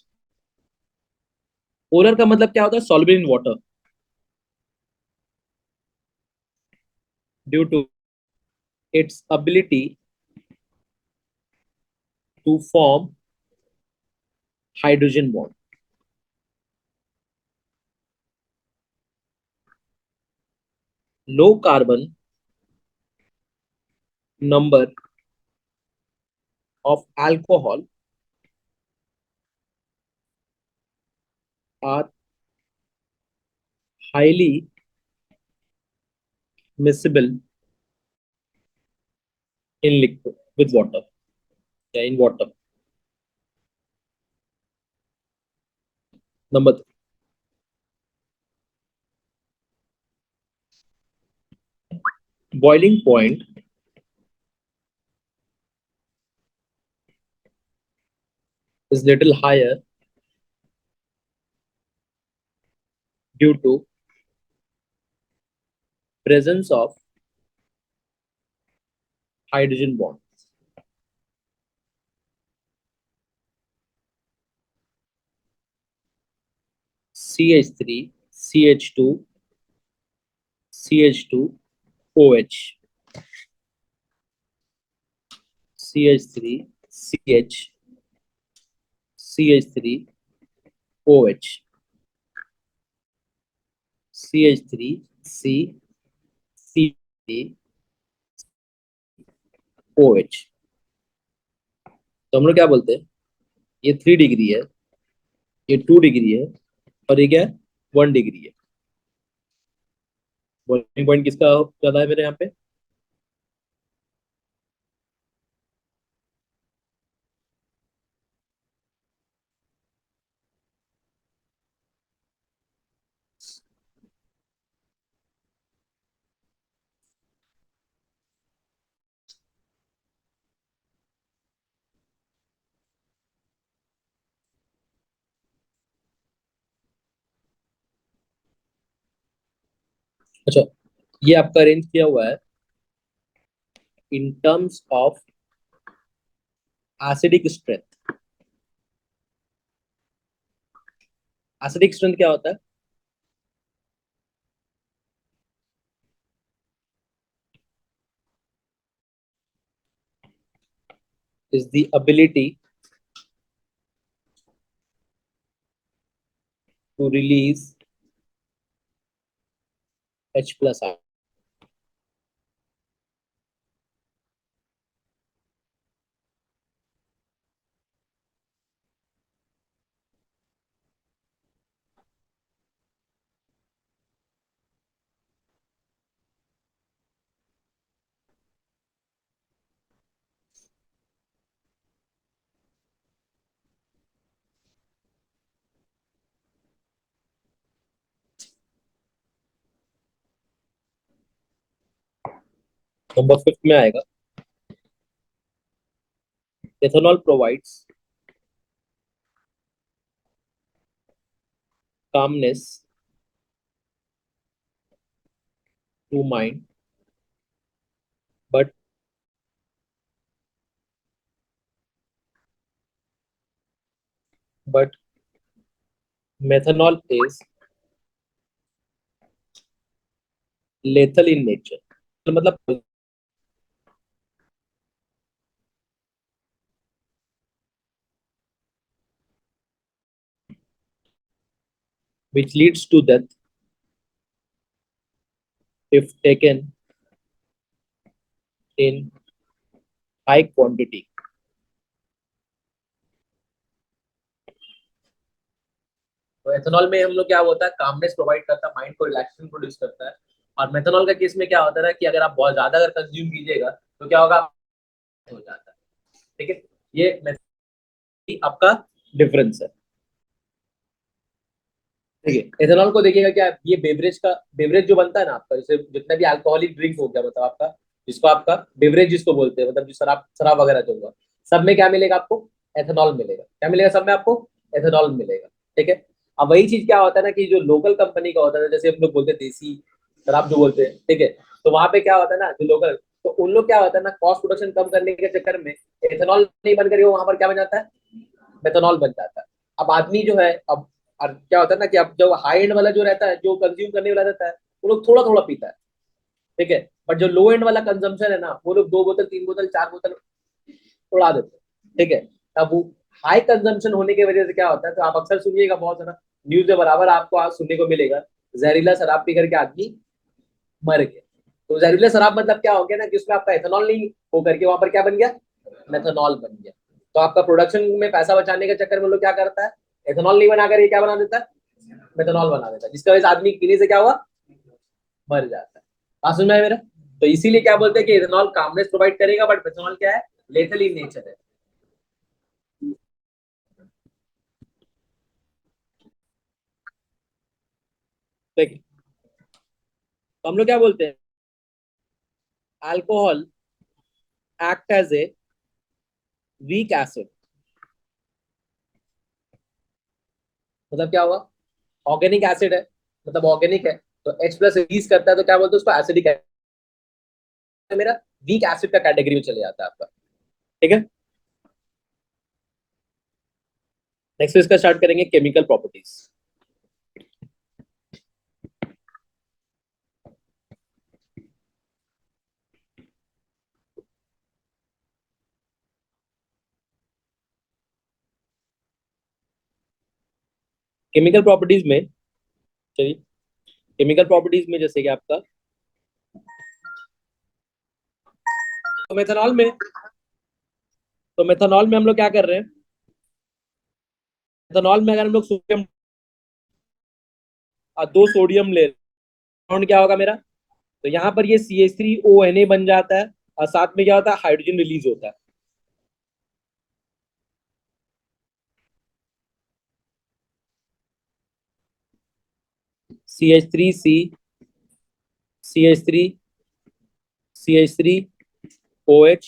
Polar का मतलब क्या होता है, soluble in water, due to its ability to form hydrogen bond. Low carbon number of alcohol are highly miscible in liquid with water, yeah, in water. Number 3, boiling point is little higher due to presence of hydrogen bond. CH3 CH2 CH2 OH, CH3 CH CH3 OH, CH3, C, C, OH। तो हम लोग क्या बोलते हैं, ये 3 degree है, ये 2 degree है, और ये क्या है, 1 डिग्री है। बॉइलिंग पॉइंट किसका ज्यादा है मेरे यहाँ पे? अच्छा, ये आपका अरेंज किया हुआ है in terms of acidic strength. Acidic strength क्या होता है? Is the ability to release H+R। Number 5 में आएगा, ethanol provides calmness to mind, but but methanol is lethal in nature। तो मतलब which leads to death if taken in high quantity। तो ethanol में हम लोग क्या होता है, कामनेस प्रोवाइड करता है, माइंड को रिलैक्सेशन प्रोड्यूस करता है। और मेथनॉल का केस में क्या होता है ना कि अगर आप बहुत ज्यादा अगर कंज्यूम कीजिएगा तो क्या होगा, हो जाता है। ठीक है, ये आपका डिफरेंस है। ठीक है, एथेनॉल को देखिएगा क्या, ये बेवरेज का, बेवरेज जो बनता है ना आपका, जैसे जितना भी अल्कोहलिक ड्रिंक हो गया, मतलब आपका जिसको आपका बेवरेज जिसको बोलते हैं, मतलब जो शराब शराब वगैरह जो होगा, सब में क्या मिलेगा आपको, एथेनॉल मिलेगा। क्या मिलेगा सब में आपको, एथेनॉल मिलेगा। ठीक है, अब वही चीज क्या होता है ना कि जो लोकल कंपनी का होता है, जैसे हम लोग बोलते हैं देसी शराब जो बोलते हैं, ठीक है, तो वहां पे क्या होता है ना, जो लोकल, तो उन लोग क्या होता है ना, कॉस्ट प्रोडक्शन कम करने के चक्कर में एथेनॉल नहीं बन करिए, वहां पर क्या बन जाता है, मेथनॉल बन जाता है। अब आदमी जो है, अब और क्या होता है ना कि अब जो हाई एंड वाला जो रहता है, जो कंज्यूम करने वाला रहता है, वो लोग थोड़ा थोड़ा पीता है। ठीक है, बट जो लो एंड वाला कंजम्पशन है ना, वो लोग 2 बोतल 3 बोतल 4 बोतल उड़ा देते हैं। ठीक है, अब वो हाई कंजम्पशन होने की वजह से क्या होता है, तो आप अक्सर सुनिएगा, बहुत सारा न्यूज में बराबर आपको आज सुनने को मिलेगा, जहरीला शराब पी करके आदमी मर गया। तो जहरीला शराब मतलब क्या हो गया ना कि उसमें आपका एथेनॉल नहीं होकर के वहां पर क्या बन गया, मेथनॉल बन गया। तो आपका प्रोडक्शन में पैसा बचाने के चक्कर में लोग क्या करता है, एथेनॉल नहीं बनाकर ये क्या बना देता है, मेथनॉल बना देता है, जिसकी वजह से आदमी पीने से क्या हुआ, मर जाता है। बात समझ में आया मेरा? तो इसीलिए क्या बोलते हैं कि एथेनॉल कामनेस प्रोवाइड करेगा, बट मेथनॉल क्या है, लेथल इन नेचर है। देखिए, तो हम लोग क्या बोलते हैं, alcohol act as a weak acid. मतलब क्या हुआ, ऑर्गेनिक एसिड है, मतलब ऑर्गेनिक है, तो H+ रिलीज करता है, तो क्या बोलते हैं उसको, एसिडिक मेरा वीक एसिड का कैटेगरी में चले जाता है आपका। ठीक है, नेक्स्ट इसका स्टार्ट करेंगे केमिकल प्रॉपर्टीज। केमिकल प्रॉपर्टीज में, चलिए केमिकल प्रॉपर्टीज में जैसे कि आपका तो मेथनॉल में हम लोग क्या कर रहे हैं, मेथनॉल में अगर हम लोग सोडियम और 2 सोडियम ले रहे, क्या होगा मेरा, तो यहाँ पर ये CH3ONA बन जाता है और साथ में क्या होता है, हाइड्रोजन रिलीज होता है। CH3C, CH3, CH3OH,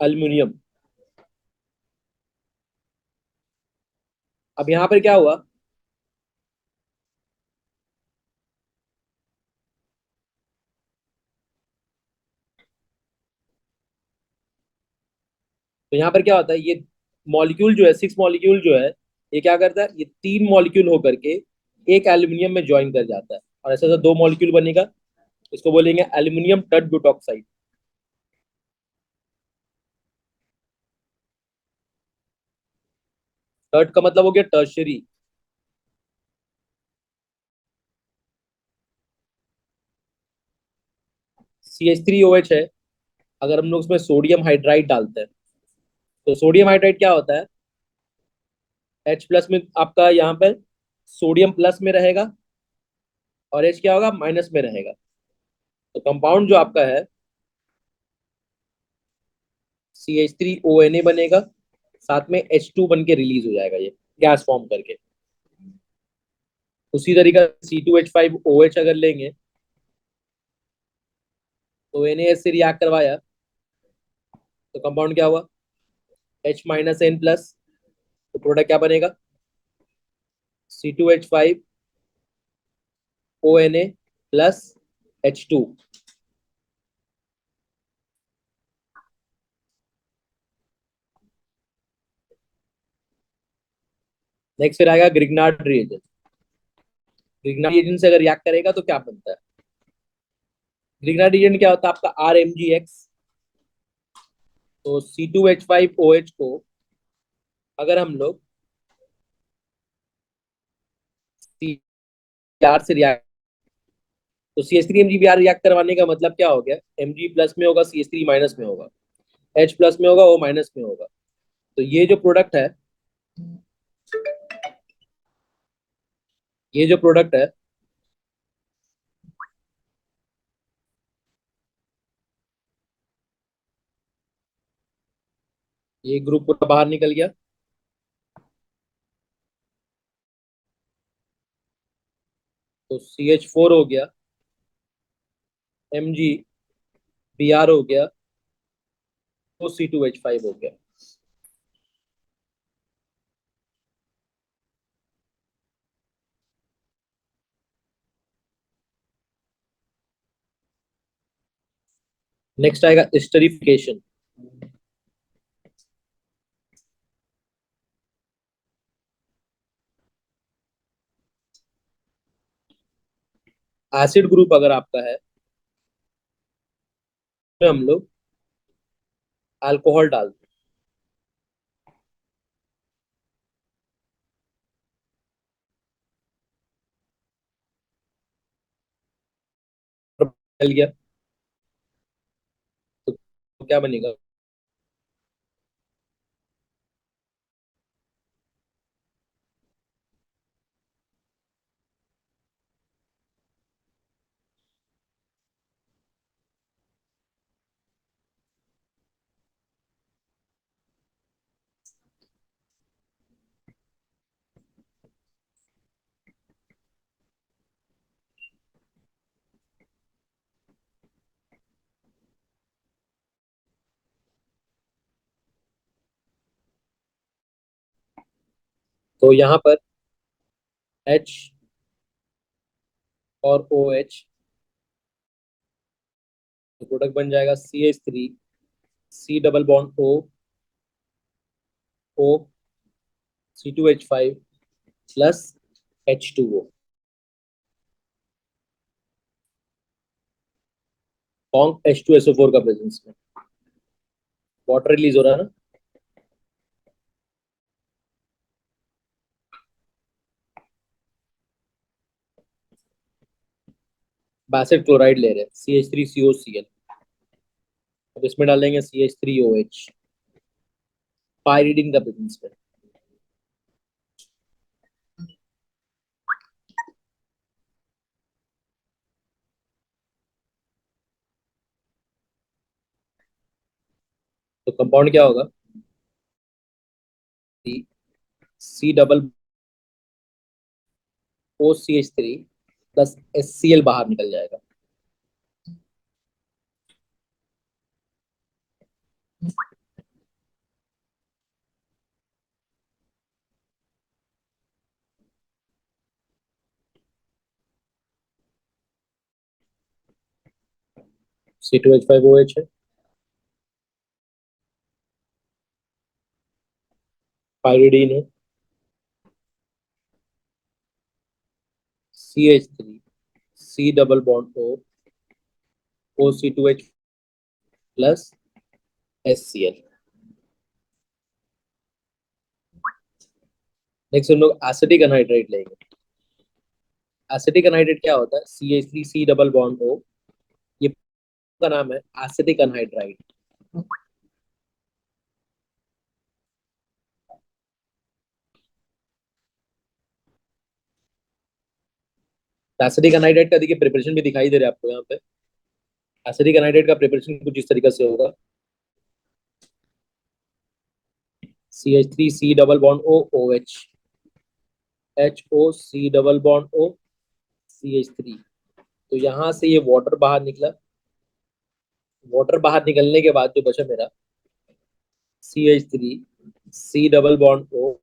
aluminium. अब यहाँ पर क्या हुआ, तो यहाँ पर क्या होता है, ये मॉलिक्यूल जो है, 6 मॉलिक्यूल जो है, ये क्या करता है, ये 3 मॉलिक्यूल होकर के एक एल्यूमिनियम में ज्वाइन कर जाता है और ऐसा ऐसा 2 मॉलिक्यूल बनेगा, इसको बोलेंगे एल्यूमिनियम टट ब्यूटॉक्साइड। टट का मतलब हो गया टर्शरी। CH3OH है, अगर हम लोग उसमें सोडियम हाइड्राइड डालते हैं तो सोडियम हाइड्राइड क्या होता है, H प्लस में आपका यहाँ पर सोडियम प्लस में रहेगा और H क्या होगा, माइनस में रहेगा। तो कंपाउंड जो आपका है CH3ONA बनेगा, साथ में H2 बन के रिलीज हो जाएगा ये गैस फॉर्म करके। उसी तरीका C2H5OH अगर लेंगे तो NaS से रिएक्ट करवाया तो कंपाउंड क्या हुआ, H-N+, तो प्रोडक्ट क्या बनेगा, C2H5ONA प्लस H2। नेक्स्ट फिर आएगा ग्रिग्नार्ड रिएजेंट। ग्रिग्नार्ड रिएजेंट से अगर रिएक्ट करेगा तो क्या बनता है, ग्रिग्नार्ड रिएजेंट क्या होता है आपका RMgX। तो C2H5OH को अगर हम लोग CR से रिएक्ट, तो CH3MgBr रिएक्ट करवाने का मतलब क्या हो गया, Mg प्लस में होगा, CH3 माइनस में होगा, H प्लस में होगा, वो माइनस में होगा। तो ये जो प्रोडक्ट है, ये जो प्रोडक्ट है, ये ग्रुप पूरा बाहर निकल गया। तो CH4 हो गया, MgBr हो गया, तो C2H5 हो गया। नेक्स्ट आएगा एस्टरिफिकेशन। एसिड ग्रुप अगर आपका है तो हम लोग अल्कोहल डालते हैं, चल गया तो क्या बनेगा, तो यहाँ पर H और OH, तो प्रोडक्ट बन जाएगा CH3, C double bond O, C2H5 plus H2O। Conc H2SO4 का प्रेजेंस में वाटर रिलीज हो रहा है ना। एसिड क्लोराइड ले रहे हैं CH3COCl, अब इसमें डालेंगे CH3OH, पायरिडीन का प्रेजेंस में। तो कंपाउंड क्या होगा, C double OCH3 plus HCl बाहर निकल जाएगा। C2H5OH है, पायरिडीन है, CH3 C double bond O OC2H plus HCl। Next हम लोग एसिटिक एनहाइड्राइड लेंगे। एसिटिक एनहाइड्राइड क्या होता है, CH3 C double bond O, ये का नाम है एसिटिक एनहाइड्राइड। एसिटिक एनहाइड्राइड का देखिए प्रिपरेशन भी दिखाई दे रहा है आपको यहाँ पे। एसिटिक एनहाइड्राइड का प्रिपरेशन कुछ इस तरीके से होगा, CH3 C double bond O OH, HOC double bond O CH3। तो यहाँ से ये वाटर बाहर निकला, वाटर बाहर निकलने के बाद जो बचा मेरा CH3 C double bond O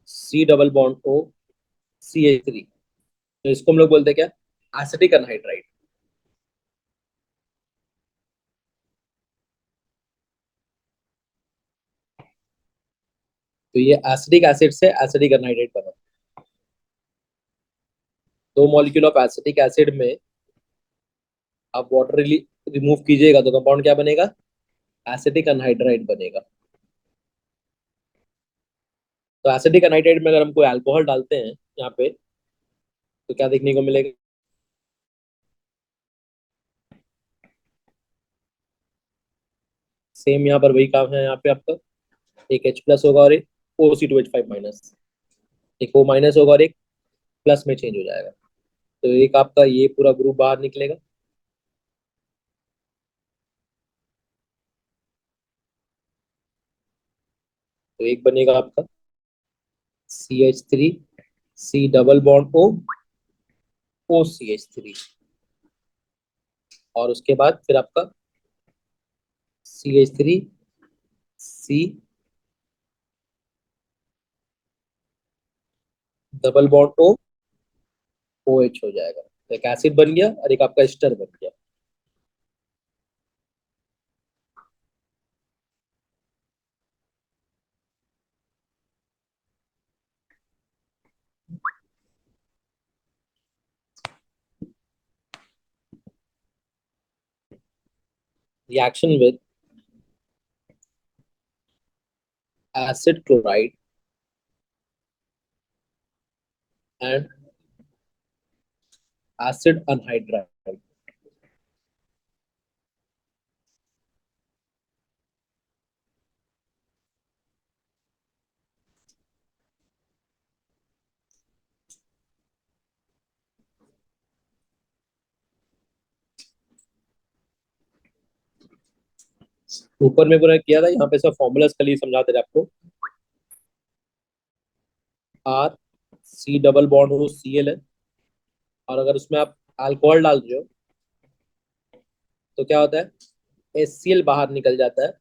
C double bond O CH3, तो इसको हम लोग बोलते हैं क्या, एसिटिक एनहाइड्राइड। तो ये एसिडिक एसिड से एसिडिक एनहाइड्राइड बना। दो मॉलिक्यूल ऑफ एसिटिक एसिड में आप वाटर रिमूव कीजिएगा तो कंपाउंड क्या बनेगा, एसिटिक एनहाइड्राइड बनेगा। तो एसिटिक एनहाइड्राइड में अगर हम कोई अल्कोहल डालते हैं यहाँ पे तो क्या देखने को मिलेगा, सेम यहाँ पर वही काम है, यहाँ पे आपका एक H प्लस होगा और एक OC2H5 माइनस, एक O माइनस होगा और एक प्लस में चेंज हो जाएगा। तो एक आपका ये पूरा ग्रुप बाहर निकलेगा, तो एक बनेगा आपका CH3 C double bond O OCH3, और उसके बाद फिर आपका CH3 C double bond O OH हो जाएगा। तो एक एसिड बन गया और एक आपका एस्टर बन गया। Reaction with acid chloride and acid anhydride। ऊपर में पूरा किया था, यहाँ पे सब फॉर्मूलाज खाली समझा दे रहे आपको। R C डबल बॉन्ड हो Cl है, और अगर उसमें आप अल्कोहल डाल रहे हो तो क्या होता है, HCl बाहर निकल जाता है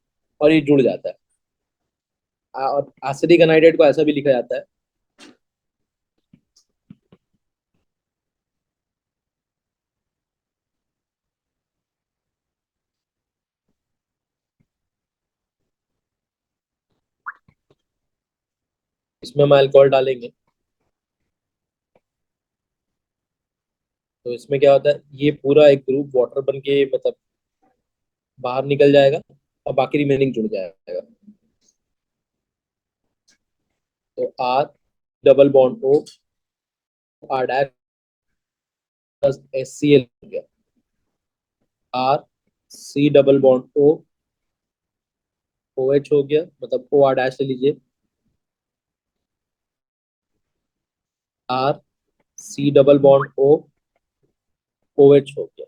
और ये जुड़ जाता है। और एसिडिक एनहाइड्राइड को ऐसा भी लिखा जाता है, इसमें हम अल्कोहल डालेंगे तो इसमें क्या होता है, ये पूरा एक ग्रुप वाटर बन के मतलब बाहर निकल जाएगा और बाकी रिमेनिंग जुड़ जाएगा। तो R double bond O R dash plus HCl हो गया, R C double bond O, OH हो गया, मतलब OR डैश ले लीजिए, R C double bond O, OH हो गया।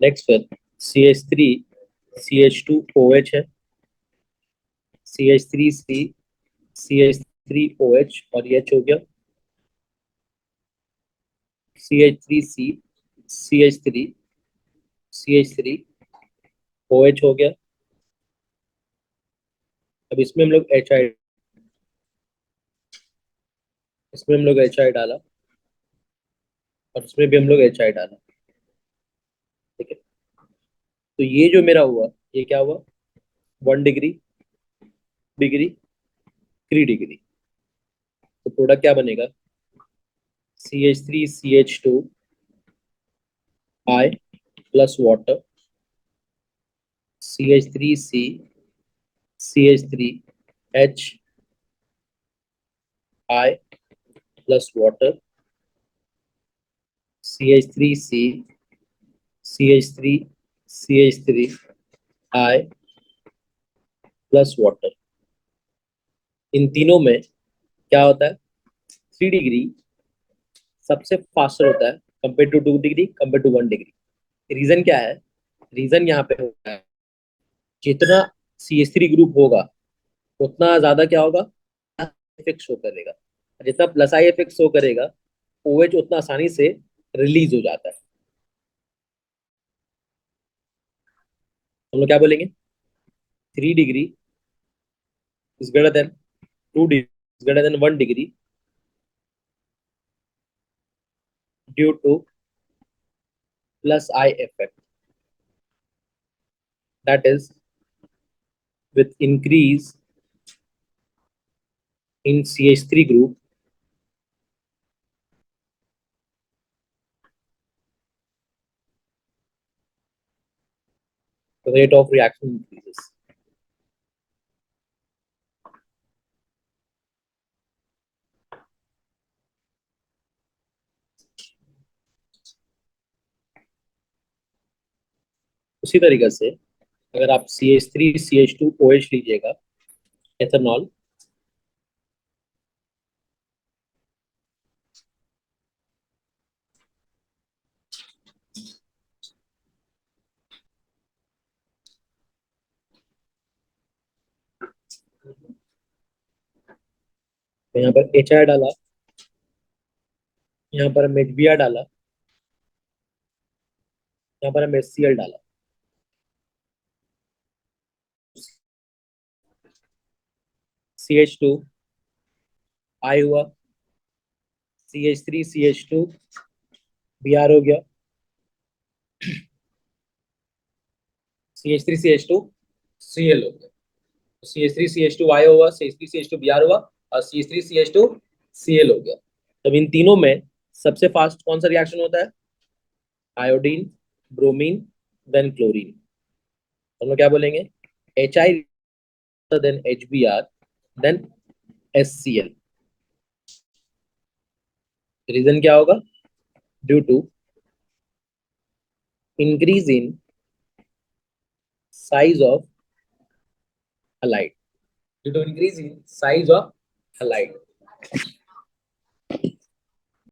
नेक्स्ट फिर CH3 CH2OH है, CH3C CH3OH और H हो गया, CH3C CH3 CH3OH हो गया। अब इसमें हम लोग HI डाला और इसमें भी हम लोग HI डाला, ठीक है। तो ये जो मेरा हुआ, ये क्या हुआ, 1 डिग्री 3 डिग्री। तो प्रोडक्ट क्या बनेगा, CH3CH2I plus water, CH3C CH3HI plus water, CH3C CH3I plus water. इन तीनों में क्या होता है, 3 डिग्री सबसे फास्टर होता है compare to 2 degree, compare to 1 degree. Reason क्या है, रीजन यहाँ पे होता है, जितना CH3 ग्रुप होगा उतना ज्यादा क्या होगा, इफेक्ट शो करेगा। जितना प्लस आई इफेक्ट शो करेगा, OH उतना आसानी से रिलीज हो जाता है। हम लोग क्या बोलेंगे, 3 degree is greater than 2 degree is greater than 1 degree due two plus I effect, that is with increase in CH3 group, the rate of reaction increases. उसी तरीके से अगर आप CH3 CH2OH लीजिएगा, एथेनॉल, तो यहाँ पर HI डाला, यहाँ पर हम HBr डाला, यहाँ पर हम HCl डाला, CH2 I हुआ, CH3 CH2 Br हो गया, CH3 CH2 Cl हो गया, CH3 CH2 I हुआ, CH3 CH2 Br हुआ और CH3 CH2 Cl हो गया। तब इन तीनों में सबसे फास्ट कौन सा रिएक्शन होता है, आयोडीन, ब्रोमीन, देन क्लोरीन। हम लोग क्या बोलेंगे, HI then HBr then HCl। Reason क्या होगा, due to increase in size of halide, due to increase in size of halide।